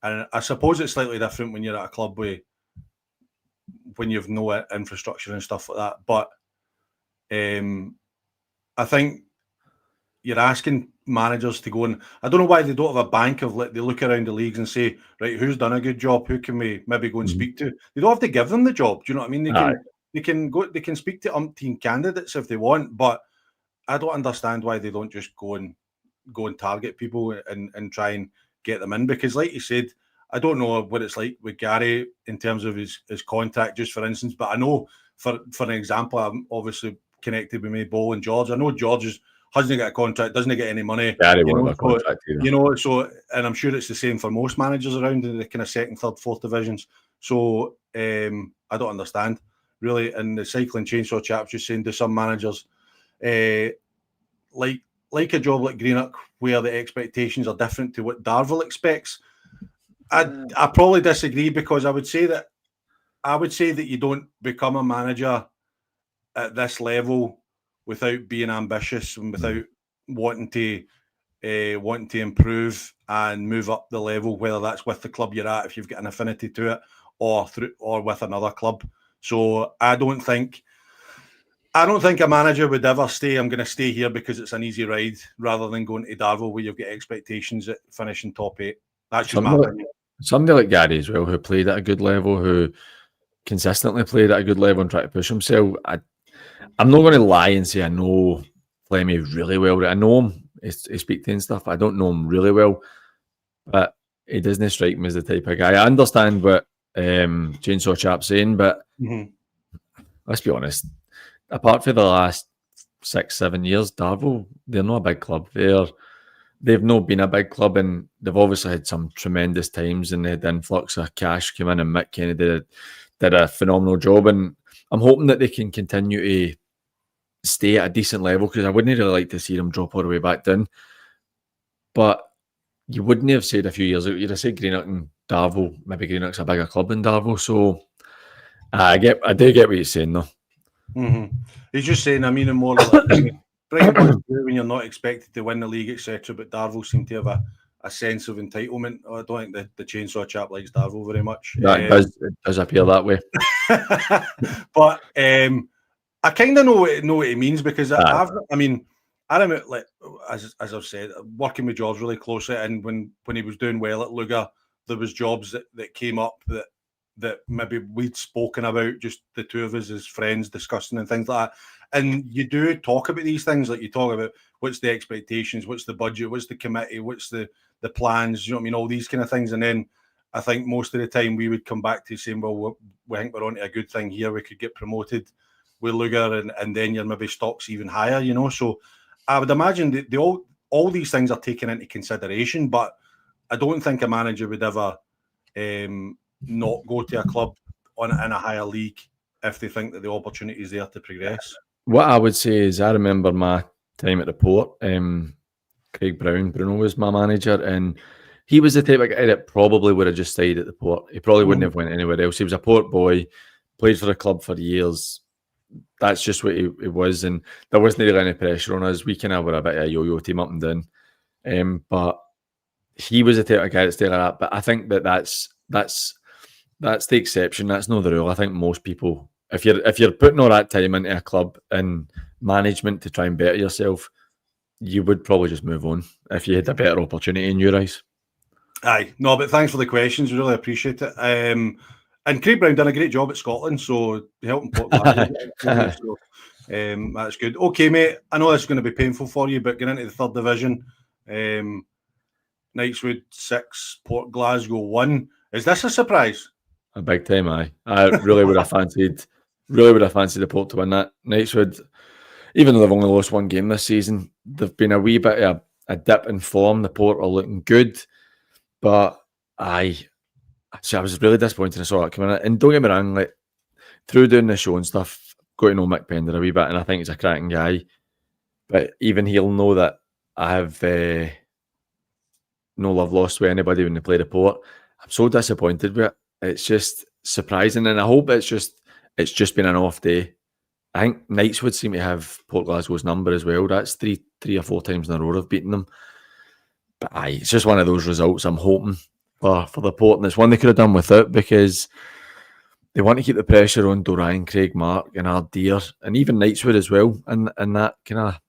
and I suppose it's slightly different when you're at a club when you've no infrastructure and stuff like that. But I think you're asking managers to go, and I don't know why they don't have a bank of, they look around the leagues and say, right, who's done a good job? Who can we maybe go and speak to? They don't have to give them the job. Do you know what I mean? They can speak to umpteen candidates if they want, but I don't understand why they don't just go and target people and try and get them in, because like you said, I don't know what it's like with Gary in terms of his contract, just for instance, but I know for an example, I'm obviously connected with me, Bo and George. I know George hasn't got a contract, doesn't get any money. Gary won't have a contract either. So, and I'm sure it's the same for most managers around in the kind of second, third, fourth divisions. So I don't understand really. And the cycling chainsaw chap's just saying, do some managers like a job like Greenock where the expectations are different to what Darvel expects? I probably disagree, because I would say that you don't become a manager at this level without being ambitious and without wanting to improve and move up the level, whether that's with the club you're at, if you've got an affinity to it, or with another club. So I don't think a manager would ever say, I'm going to stay here because it's an easy ride, rather than going to Darvel where you've got expectations at finishing top 8. That's just my opinion. Somebody like Gary as well, who played at a good level, who consistently played at a good level and tried to push himself. I'm not going to lie and say I know Flemmy really well. I know him, I speak to him and stuff. I don't know him really well, but he doesn't strike me as the type of guy. I understand what Chainsaw Chap's saying, but let's be honest. Apart from the last 6-7 years, Darvel, they're not a big club. They've not been a big club, and they've obviously had some tremendous times, and they had influx of cash come in, and Mick Kennedy did a phenomenal job. And I'm hoping that they can continue to stay at a decent level, because I wouldn't really like to see them drop all the way back down. But you wouldn't have said a few years ago, you'd have said Greenock and Darvel, maybe Greenock's a bigger club than Darvel. So I do get what you're saying though. He's just saying, I mean, more like when you're not expected to win the league, etc. But Darvel seem to have a sense of entitlement. I don't think the Chainsaw Chap likes Darvel very much. It does appear that way. But I kind of know what he means, because I remember, like as I've said, working with George really closely, and when he was doing well at Lugar, there was jobs that came up that maybe we'd spoken about, just the two of us as friends discussing and things like that. And you do talk about these things, like you talk about what's the expectations, what's the budget, what's the committee, what's the plans, you know what I mean, all these kind of things. And then I think most of the time we would come back to saying, well, we think we're onto a good thing here, we could get promoted with Lugar, and then your maybe stock's even higher, you know. So I would imagine that all these things are taken into consideration, but I don't think a manager would ever not go to a club in a higher league if they think that the opportunity is there to progress. What I would say is, I remember my time at the Port. Craig Bruno was my manager, and he was the type of guy that probably would have just stayed at the Port. He probably wouldn't have went anywhere else. He was a Port boy, played for the club for years. That's just what he was, and there wasn't really any pressure on us. We kind of were a bit of a yo-yo team up and down. But he was the type of guy that stayed like that. But I think that's the exception. That's not the rule. I think most people, if you're putting all that time into a club and management to try and better yourself, you would probably just move on if you had a better opportunity in your eyes. Aye, no, but thanks for the questions. We really appreciate it. And Craig Brown done a great job at Scotland, so helping Port so, that's good. Okay, mate, I know this is going to be painful for you, but getting into the 3rd division, Knightswood 6, Port Glasgow 1. Is this a surprise? A big time, aye. I really would have fancied the Port to win that. Knightswood, even though they've only lost one game this season, they've been a wee bit of a dip in form. The Port are looking good, but I was really disappointed I saw that coming in. And don't get me wrong, like, through doing the show and stuff, got to know Mick Pender a wee bit, and I think he's a cracking guy. But even he'll know that I have no love lost with anybody when they play the Port. I'm so disappointed with it. It's just surprising, and I hope it's just been an off day. I think Knightswood seem to have Port Glasgow's number as well. That's three or four times in a row I've beaten them. But it's just one of those results I'm hoping for the Port, and it's one they could have done without, because they want to keep the pressure on Dorrine, Craig Mark and Ardeer, and even Knightswood as well, and that kind of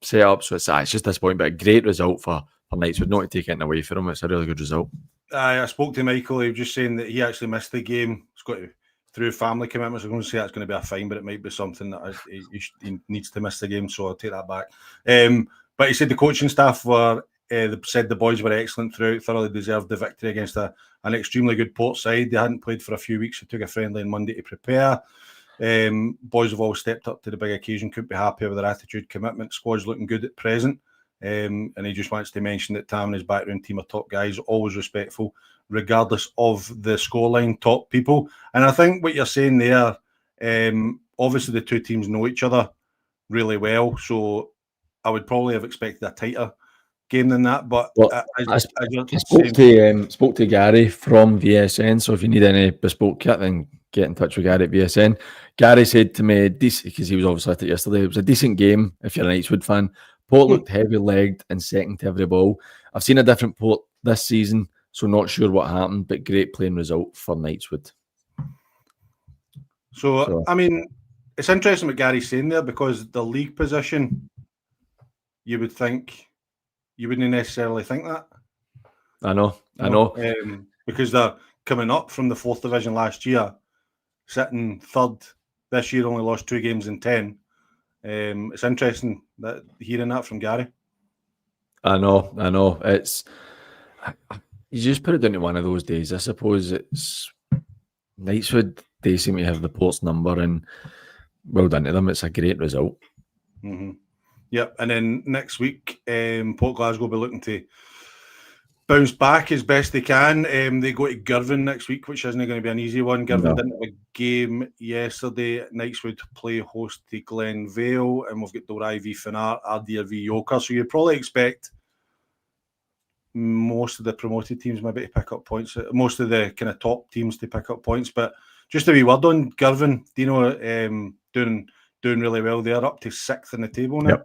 set up. So it's just disappointing, but a great result for Knightswood, not to take anything away from them. It's a really good result. I spoke to Michael. He was just saying that he actually missed the game. He's got through family commitments. I'm going to say that's going to be a fine, but it might be something that he needs to miss the game, so I'll take that back. But he said the coaching staff said the boys were excellent throughout, thoroughly deserved the victory against an extremely good Port side. They hadn't played for a few weeks, so took a friendly on Monday to prepare. Boys have all stepped up to the big occasion, couldn't be happier with their attitude, commitment. Squad's looking good at present. And he just wants to mention that Tam and his background team are top guys, always respectful, regardless of the scoreline, top people. And I think what you're saying there, obviously the two teams know each other really well, so I would probably have expected a tighter game than that. But I spoke to Gary from VSN, so if you need any bespoke kit, then get in touch with Gary at BSN. Gary said to me, because he was obviously at it yesterday, it was a decent game if you're a Knightswood fan. Port looked heavy-legged and second to every ball. I've seen a different Port this season, so not sure what happened, but great playing result for Knightswood. So, I mean, it's interesting what Gary's saying there, because the league position, you would think, you wouldn't necessarily think that. I know. Because they're coming up from the 4th division last year, sitting third this year, only lost 2 games in 10. It's interesting that hearing that from Gary. I know. It's you just put it down to one of those days. I suppose it's Knightswood. They seem to have the Port's number, and well done to them. It's a great result. Mm-hmm. Yep. And then next week, Port Glasgow will be looking to bounce back as best they can. They go to Girvan next week, which isn't going to be an easy one. Girvan didn't have a game yesterday. Knightswood play host to Glenvale, and we've got Dorai v Finar, Ardea v Yoker. So you'd probably expect most of the promoted teams maybe to pick up points, most of the kind of top teams to pick up points. But just a wee word on Girvan, Dino, doing really well. They're up to 6th in the table now.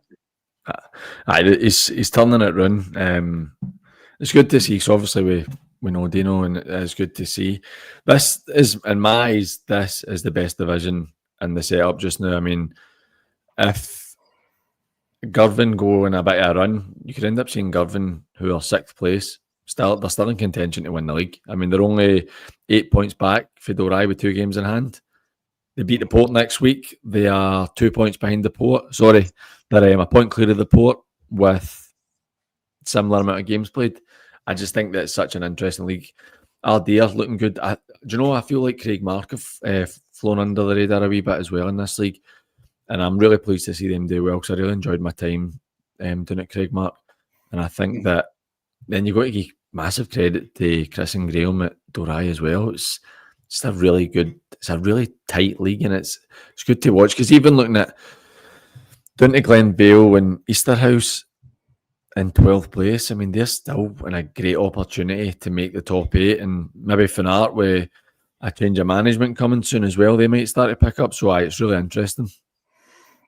Yep. He's turning it round. It's good to see. So obviously we know Dino, and it's good to see. This is, in my eyes, this is the best division in the setup just now. I mean, if Girvan go in a bit of a run, you could end up seeing Girvan, who are 6th place, they're still in contention to win the league. I mean, they're only 8 points back for Dorai with 2 games in hand. They beat the Port next week. They are 2 points behind the Port. Sorry, they're a point clear of the Port with similar amount of games played. I just think that it's such an interesting league. Ardea looking good. Do you know, I feel like Craig Mark have flown under the radar a wee bit as well in this league, and I'm really pleased to see them do well, because I really enjoyed my time doing it, Craig Mark. And I think that then you've got to give massive credit to Chris and Graham at Dorai as well. It's just a really tight league, and it's good to watch, because even looking at down to Glenvale and Easterhouse in 12th place, I mean, they're still in a great opportunity to make the top 8, and maybe Finar with a change of management coming soon as well, they might start to pick up. So it's really interesting.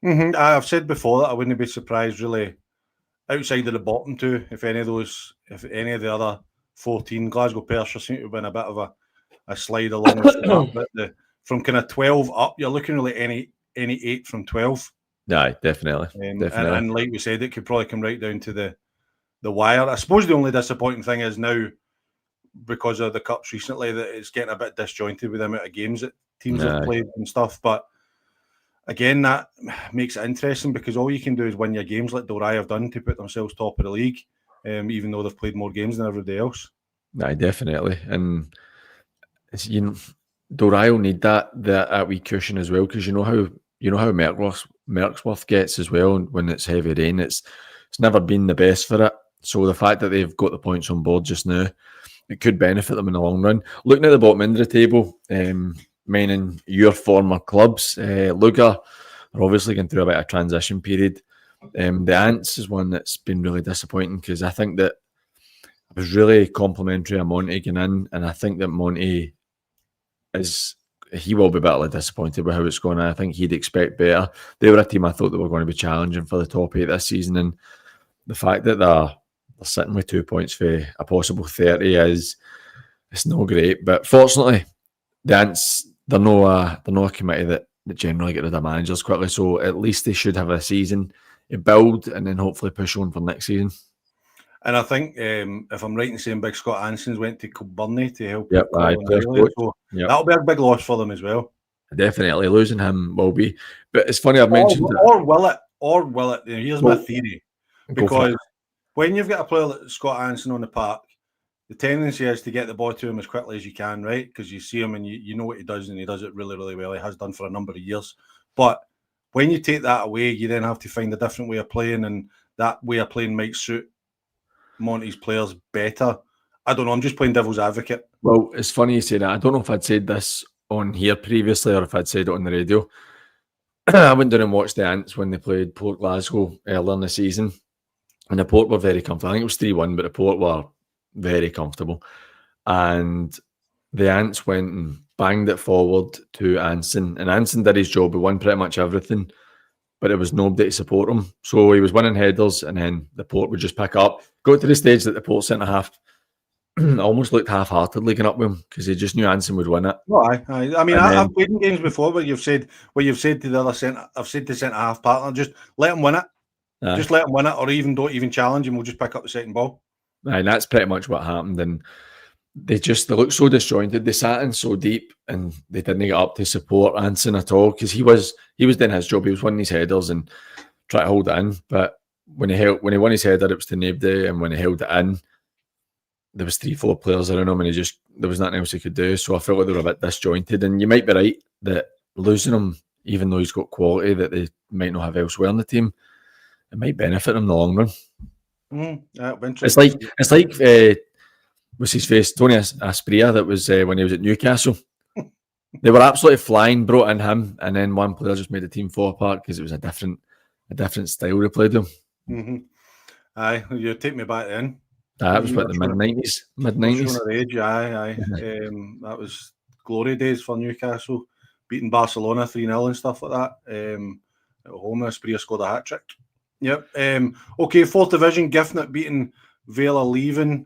I've said before that I wouldn't be surprised really outside of the bottom 2 if any of the other 14, Glasgow Pershore seem to have been a bit of a slide along the start, but from kind of 12 up, you're looking really any 8 from 12. Yeah, definitely. And like we said, it could probably come right down to the wire. I suppose the only disappointing thing is now, because of the cups recently, that it's getting a bit disjointed with the amount of games that teams have played and stuff. But again, that makes it interesting, because all you can do is win your games like Dorai have done to put themselves top of the league, even though they've played more games than everybody else. Aye, definitely. And Dorai will need that wee cushion as well, because you know how Merksworth gets as well when it's heavy rain. It's never been the best for it. So the fact that they've got the points on board just now, it could benefit them in the long run. Looking at the bottom end of the table, meaning your former clubs, Lugar are obviously going through a bit of a transition period. The Ants is one that's been really disappointing, because I think that it was really complimentary of Monty getting in, and I think that Monty he will be bitterly disappointed with how it's going. I think he'd expect better. They were a team I thought that were going to be challenging for the top 8 this season, and the fact that they're sitting with 2 points for a possible 30 it's no great. But fortunately, the Ants, they're no a committee that generally get rid of managers quickly, so at least they should have a season to build and then hopefully push on for next season. And I think, if I'm right in saying, Big Scott Anson's went to Kilburney to help. So that'll be a big loss for them as well. Definitely, losing him will be. But it's funny, I've mentioned or will it? Here's my theory. Because when you've got a player like Scott Anson on the park, the tendency is to get the ball to him as quickly as you can, right? Because you see him and you know what he does, and he does it really, really well. He has done for a number of years. But when you take that away, you then have to find a different way of playing, and that way of playing might suit Monty's players better. I don't know. I'm just playing devil's advocate. Well, it's funny you say that. I don't know if I'd said this on here previously or if I'd said it on the radio. I went down and watched the Ants when they played Port Glasgow earlier in the season, and the Port were very comfortable. I think it was 3-1, but the Port were very comfortable. And the Ants went and banged it forward to Anson, and Anson did his job. He won pretty much everything, but it was nobody to support him. So he was winning headers, and then the Port would just pick up. Got to the stage that the Port centre-half almost looked half-heartedly going up with him because he just knew Anson would win it. Well, I mean, I've played in games before where you've said to the other centre, I've said to centre-half partner, just let him win it. Just let him win it, or even don't even challenge him. We'll just pick up the second ball. And that's pretty much what happened. And they looked so disjointed. They sat in so deep, and they didn't get up to support Anson at all because he was doing his job. He was winning his headers and trying to hold it in. But when he won his header, it was to nobody, and when he held it in, there was 3-4 players around him, and there was nothing else he could do. So I felt like they were a bit disjointed. And you might be right that losing him, even though he's got quality that they might not have elsewhere in the team, it might benefit him in the long run. It's like what's his face, Tony Aspria, that was when he was at Newcastle. They were absolutely flying, brought in him, and then one player just made the team fall apart because it was a different style they played them. Aye, you take me back then. That was what, the mid-90s? That was glory days for Newcastle, beating Barcelona 3-0 and stuff like that. At home, Aspria scored a hat-trick. Yep. Okay, 4th Division, Giffnock beating Vale of Leven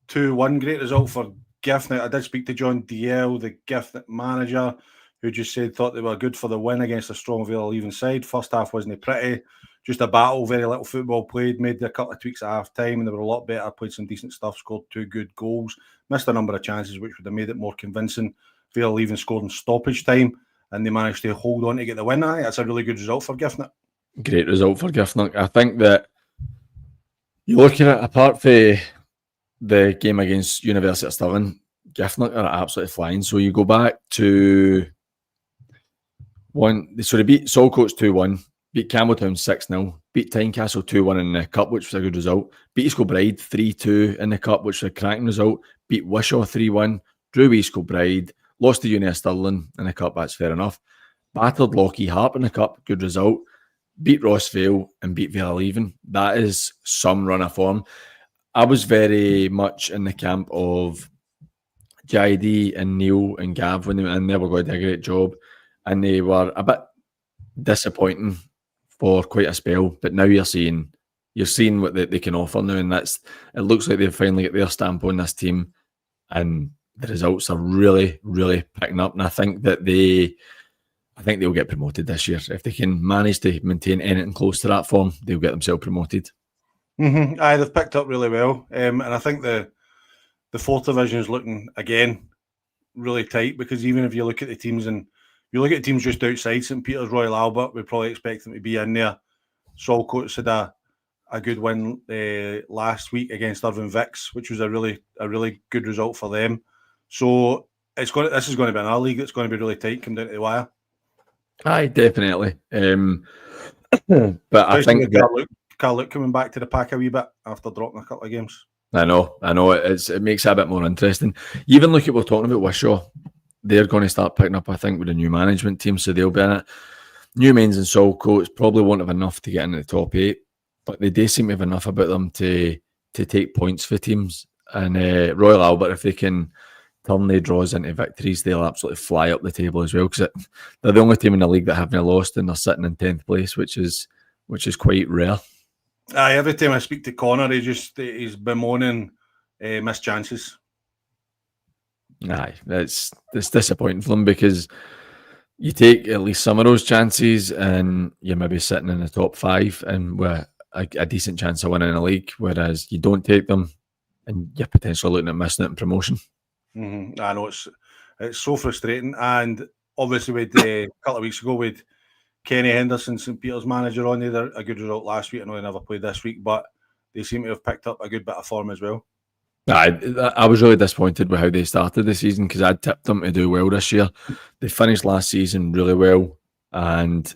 2-1. Great result for Giffnock. I did speak to John DL, the Giffnock manager, who just thought they were good for the win against a strong Vale of Leven side. First half wasn't pretty. Just a battle, very little football played, made a couple of tweaks at half time, and they were a lot better, played some decent stuff, scored 2 good goals, missed a number of chances which would have made it more convincing. Vale even scored in stoppage time, and they managed to hold on to get the win. I think that's a really good result for Giffnock. Great result for Giffnock. I think that you look at it, apart from the game against University of Stirling, Giffnock are absolutely flying. So you go back to they beat Saltcoats 2-1, beat Campbelltown 6-0, beat Tynecastle 2-1 in the Cup, which was a good result, beat East Kilbride 3-2 in the Cup, which was a cracking result, beat Wishaw 3-1, drew East Kilbride, lost to Uni of Stirling in the Cup, that's fair enough, battered Lockheed Harp in the Cup, good result, beat Rossvale and beat Vale of Leven. That is some run of form. I was very much in the camp of JID and Neil and Gav when they went in there. Were going to do a great job, and they were a bit disappointing for quite a spell. But now you're seeing what they can offer now, and it looks like they've finally got their stamp on this team, and the results are really, really picking up. And I think that they'll get promoted this year. If they can manage to maintain anything close to that form, they'll get themselves promoted. Aye, they've picked up really well. And I think the 4th Division is looking, again, really tight, because even if you look at the teams just outside St Peter's, Royal Albert, we probably expect them to be in there. Saltcoats had a good win last week against Irvine Vicks, which was a really good result for them. So this is going to be another league that's going to be really tight, come down to the wire. Aye, definitely. But I think Carl Luke coming back to the pack a wee bit after dropping a couple of games. I know. It makes it a bit more interesting. You even look at what we're talking about Wishaw. They're going to start picking up, I think, with a new management team, so they'll be in it. Newmains and Saltcoats probably won't have enough to get into the top 8, but they do seem to have enough about them to take points for teams. And Royal Albert, if they can turn their draws into victories, they'll absolutely fly up the table as well, because they're the only team in the league that haven't lost, and they're sitting in 10th place, which is quite rare. Aye, every time I speak to Connor, he's bemoaning missed chances. Aye, it's disappointing for them, because you take at least some of those chances and you're maybe sitting in the top 5 and with a decent chance of winning a league, whereas you don't take them and you're potentially looking at missing it in promotion. I know it's so frustrating, and obviously with a couple of weeks ago with Kenny Henderson, St Peter's manager, on there, a good result last week. I know they never played this week, but they seem to have picked up a good bit of form as well. I was really disappointed with how they started the season, because I'd tipped them to do well this year. They finished last season really well, and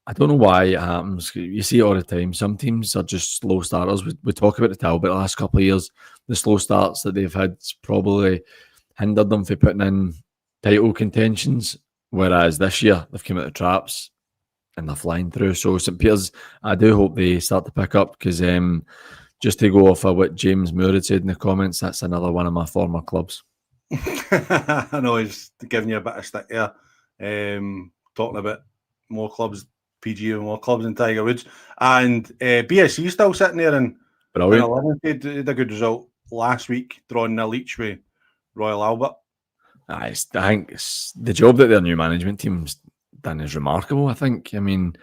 I don't know why it happens. You see it all the time. Some teams are just slow starters. We talk about the Talbot the last couple of years. The slow starts that they've had probably hindered them from putting in title contentions, whereas this year they've come out of traps and they're flying through. So St Peter's, I do hope they start to pick up, because just to go off of what James Moore had said in the comments, that's another one of my former clubs. I know he's giving you a bit of stick there, talking about more clubs, PG and more clubs than Tiger Woods. And BSC still sitting there in 11th. They did a good result last week, drawing nil each with Royal Albert. I think the job that their new management team's done is remarkable, I think. I mean,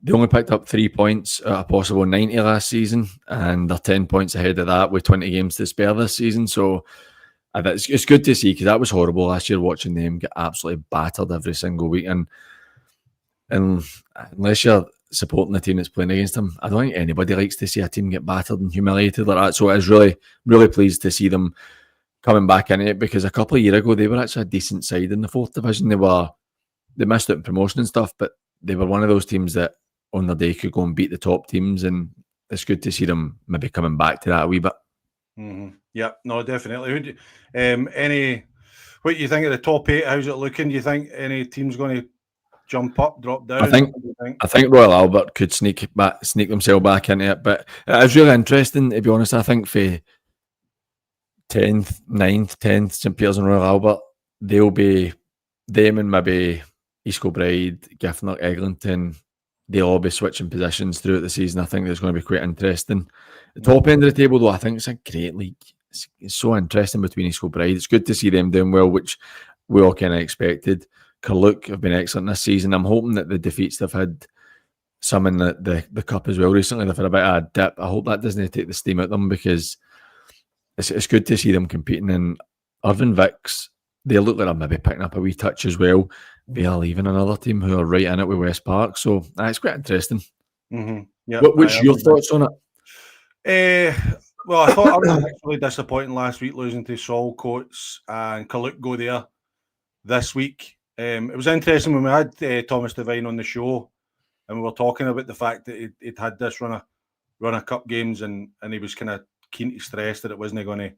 they only picked up 3 points out of a possible 90 last season, and they're 10 points ahead of that with 20 games to spare this season. So it's good to see, because that was horrible last year, watching them get absolutely battered every single week. And unless you're supporting the team that's playing against them, I don't think anybody likes to see a team get battered and humiliated like that. So I was really, really pleased to see them coming back in it, because a couple of years ago they were actually a decent side in the 4th division. They missed out in promotion and stuff, but they were one of those teams that on their day could go and beat the top teams, and it's good to see them maybe coming back to that a wee bit. Mm-hmm. Yeah, no, definitely. What do you think of the top 8? How's it looking? Do you think any team's going to jump up, drop down? I think Royal Albert could sneak themselves back into it, but it's really interesting, to be honest. I think for 10th, 9th, 10th, St Piers and Royal Albert, they'll be them and maybe East Kilbride, Giffnock, Eglinton. They'll all be switching positions throughout the season. I think it's going to be quite interesting. The top end of the table, though, I think it's a great league. It's so interesting between East Kilbride. It's good to see them doing well, which we all kind of expected. Carluke have been excellent this season. I'm hoping that the defeats they've had, some in the cup as well recently, they've had a bit of a dip. I hope that doesn't take the steam out of them, because it's good to see them competing. And Irvine Vicks, they look like they're maybe picking up a wee touch as well. They are leaving another team who are right in it with West Park. So it's quite interesting. Mm-hmm. Yep, what's your thoughts on it? Well, I thought I was actually disappointing last week, losing to Saltcoats, and Carluke go there this week. It was interesting when we had Thomas Devine on the show, and we were talking about the fact that he'd had this run of cup games, and he was kind of keen to stress that it wasn't going to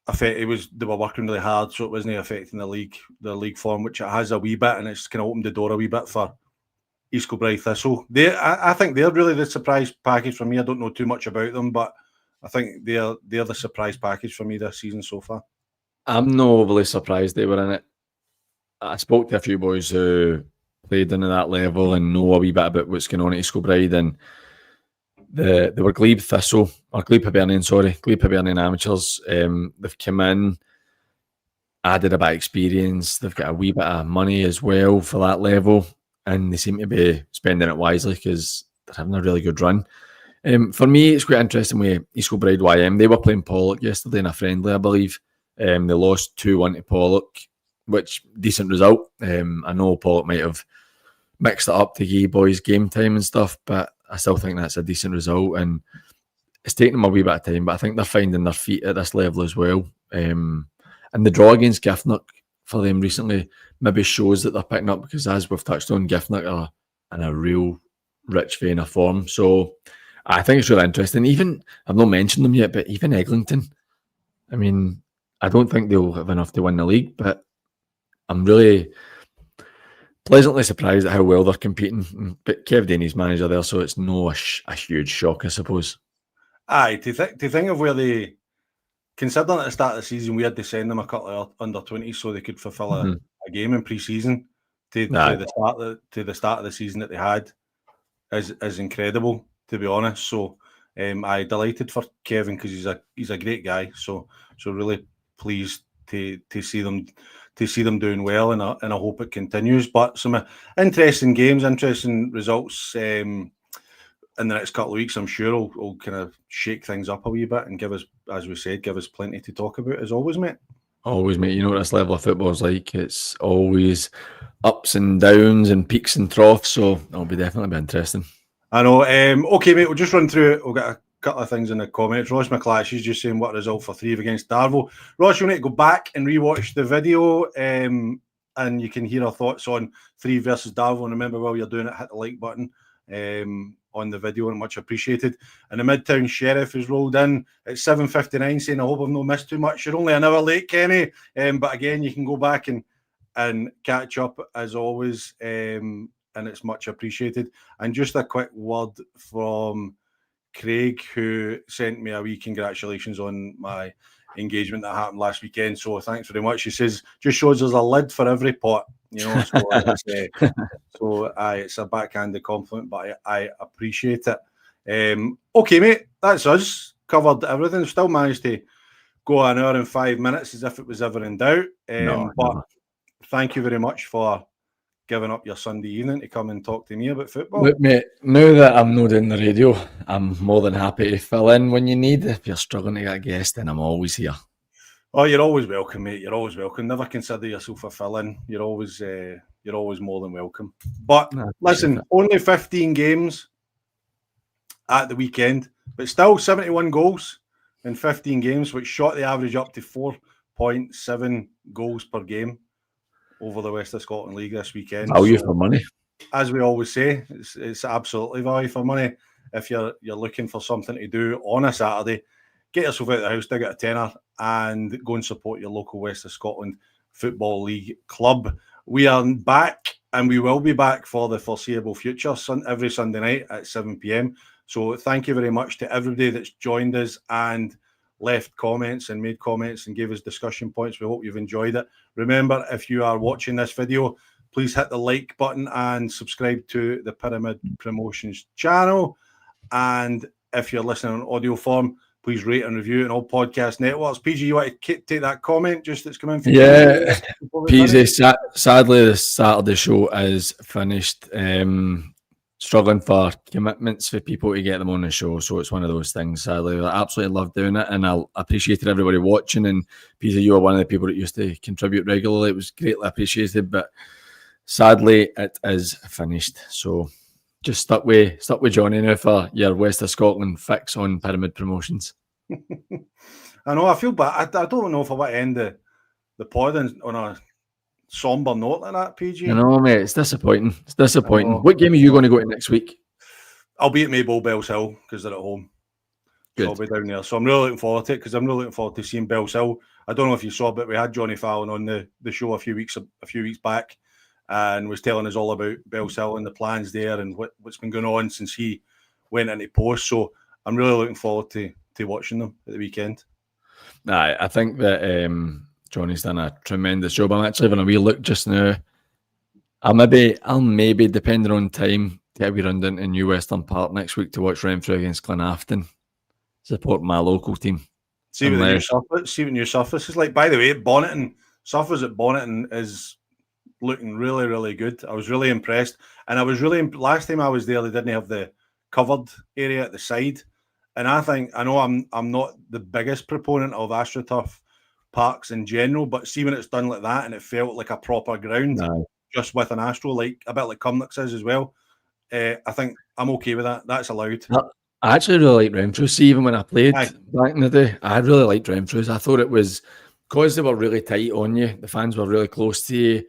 affect. They were working really hard, so it wasn't affecting the league form, which it has a wee bit, and it's kind of opened the door a wee bit for East Kilbride Thistle. I think they're really the surprise package for me. I don't know too much about them, but I think they're the surprise package for me this season so far. I'm not overly surprised they were in it. I spoke to a few boys who played in at that level and know a wee bit about what's going on at East Kilbride, and they were Glebe Hibernian amateurs. They've come in, added a bit of experience. They've got a wee bit of money as well for that level, and they seem to be spending it wisely because they're having a really good run. For me, it's quite interesting with East Kilbride YM. They were playing Pollock yesterday in a friendly, I believe. They lost 2-1 to Pollock, which decent result. I know Pollock might have mixed it up to give boys game time and stuff, but I still think that's a decent result, and it's taken them a wee bit of time, but I think they're finding their feet at this level as well. And the draw against Giffnock for them recently maybe shows that they're picking up, because as we've touched on, Giffnock are in a real rich vein of form. So I think it's really interesting. Even, I've not mentioned them yet, but even Eglinton, I mean, I don't think they'll have enough to win the league, but I'm really pleasantly surprised at how well they're competing. But Kev Denny's manager there, so it's no a huge shock, I suppose. Aye, to think of where they, considering at the start of the season we had to send them a couple of under-20s so they could fulfil a game in pre-season to the start of the season that they had is incredible, to be honest. So I'm delighted for Kevin, because he's a great guy. So really pleased to see them doing well, and I hope it continues. But some interesting games, interesting results in the next couple of weeks, I'm sure will kind of shake things up a wee bit and give us, as we said, plenty to talk about as always, mate. Always, mate. You know what this level of football is like. It's always ups and downs and peaks and troughs, so it'll definitely be interesting. I know. Okay, mate, we'll just run through it. We'll get a couple of things in the comments. Ross McClatch is just saying what result for 3 against Darvel. Ross, you'll need to go back and rewatch the video, and you can hear our thoughts on 3 versus Darvel. And remember, while you're doing it, hit the like button on the video, and much appreciated. And the Midtown Sheriff has rolled in at 7:59, saying, I hope I've not missed too much. You're only an hour late, Kenny. But again, you can go back and catch up as always, and it's much appreciated. And just a quick word from Craig, who sent me a wee congratulations on my engagement that happened last weekend. So thanks very much. He says, just shows there's a lid for every pot, So it's a backhanded compliment, but I appreciate it. Okay, mate, that's us. Covered everything. Still managed to go an hour and 5 minutes as if it was ever in doubt. But thank you very much for giving up your Sunday evening to come and talk to me about football. Look, mate, now that I'm not doing the radio, I'm more than happy to fill in when you need. If you're struggling to get a guest, then I'm always here. Oh, you're always welcome, mate. You're always welcome. Never consider yourself a fill-in. You're always more than welcome. But listen, only 15 games at the weekend, but still 71 goals in 15 games, which shot the average up to 4.7 goals per game over the West of Scotland League this weekend. Value for money. As we always say, it's absolutely value for money. If you're looking for something to do on a Saturday, get yourself out of the house, dig out a tenner, and go and support your local West of Scotland Football League club. We are back, and we will be back for the foreseeable future, every Sunday night at 7 p.m. So thank you very much to everybody that's joined us and left comments and made comments and gave us discussion points. We hope you've enjoyed it. Remember, if you are watching this video, please hit the like button and subscribe to the Pyramid Promotions channel. And if you're listening on audio form, please rate and review it on all podcast networks. PG, you want to take that comment just that's come in? Yeah, PG, sadly, the Saturday show is finished. Struggling for commitments for people to get them on the show, so it's one of those things. Sadly, I absolutely love doing it, and I appreciated everybody watching. And Peter, you were one of the people that used to contribute regularly. It was greatly appreciated, but sadly, it is finished. So just stuck with Jonny now for your West of Scotland fix on Pyramid Promotions. I know. I feel bad. I don't know if I want to end the pod on a somber note like that, PG. I know, mate. It's disappointing. It's disappointing. What game are you going to go to next week? I'll be at Maybole Bells Hill because they're at home. So I'll be down there. So I'm really looking forward to it because I'm really looking forward to seeing Bells Hill. I don't know if you saw, but we had Johnny Fallon on the show a few weeks back and was telling us all about Bells Hill and the plans there and what's been going on since he went into post. So I'm really looking forward to watching them at the weekend. I think that Johnny's done a tremendous job. I'm actually having a wee look just now. I'll maybe depending on time, get a wee run down to New Western Park next week to watch Renfrew against Glenafton. Support my local team. See what new surface is like. By the way, Bonneton surface at Bonneton is looking really, really good. I was really impressed, and I was really last time I was there, they didn't have the covered area at the side. And I know I'm not the biggest proponent of AstroTurf parks in general, but see when it's done like that and it felt like a proper ground, just with an Astro, like a bit like Cumnock's is as well. I think I'm okay with that. That's allowed. I actually really liked Renfrew. See, even when I played back in the day, I really liked Renfrew's. I thought it was because they were really tight on you, the fans were really close to you,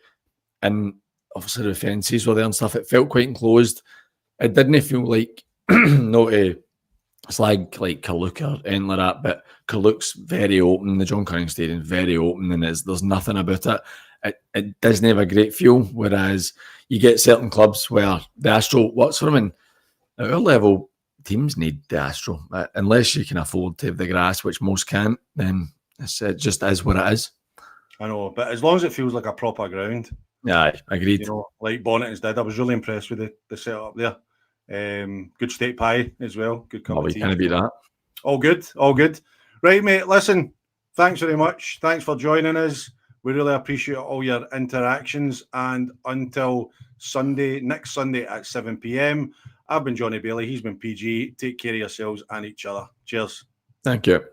and obviously the fences were there and stuff. It felt quite enclosed. It didn't feel like not a slag like Carluke or anything like that, but Carluke's very open. The John Cunning Stadium's very open, and there's nothing about it. It doesn't have a great feel. Whereas you get certain clubs where the Astro, what's for them, at our level, teams need the Astro. Unless you can afford to have the grass, which most can't, then it just is what it is. I know, but as long as it feels like a proper ground. Yeah, agreed. You know, like Bonneton's did. I was really impressed with the setup there. Good steak pie as well. Good cup of tea. Can't beat that. All good. Right, mate. Listen, thanks very much. Thanks for joining us. We really appreciate all your interactions. And until next Sunday at 7 p.m, I've been Jonny Baillie. He's been PG. Take care of yourselves and each other. Cheers. Thank you.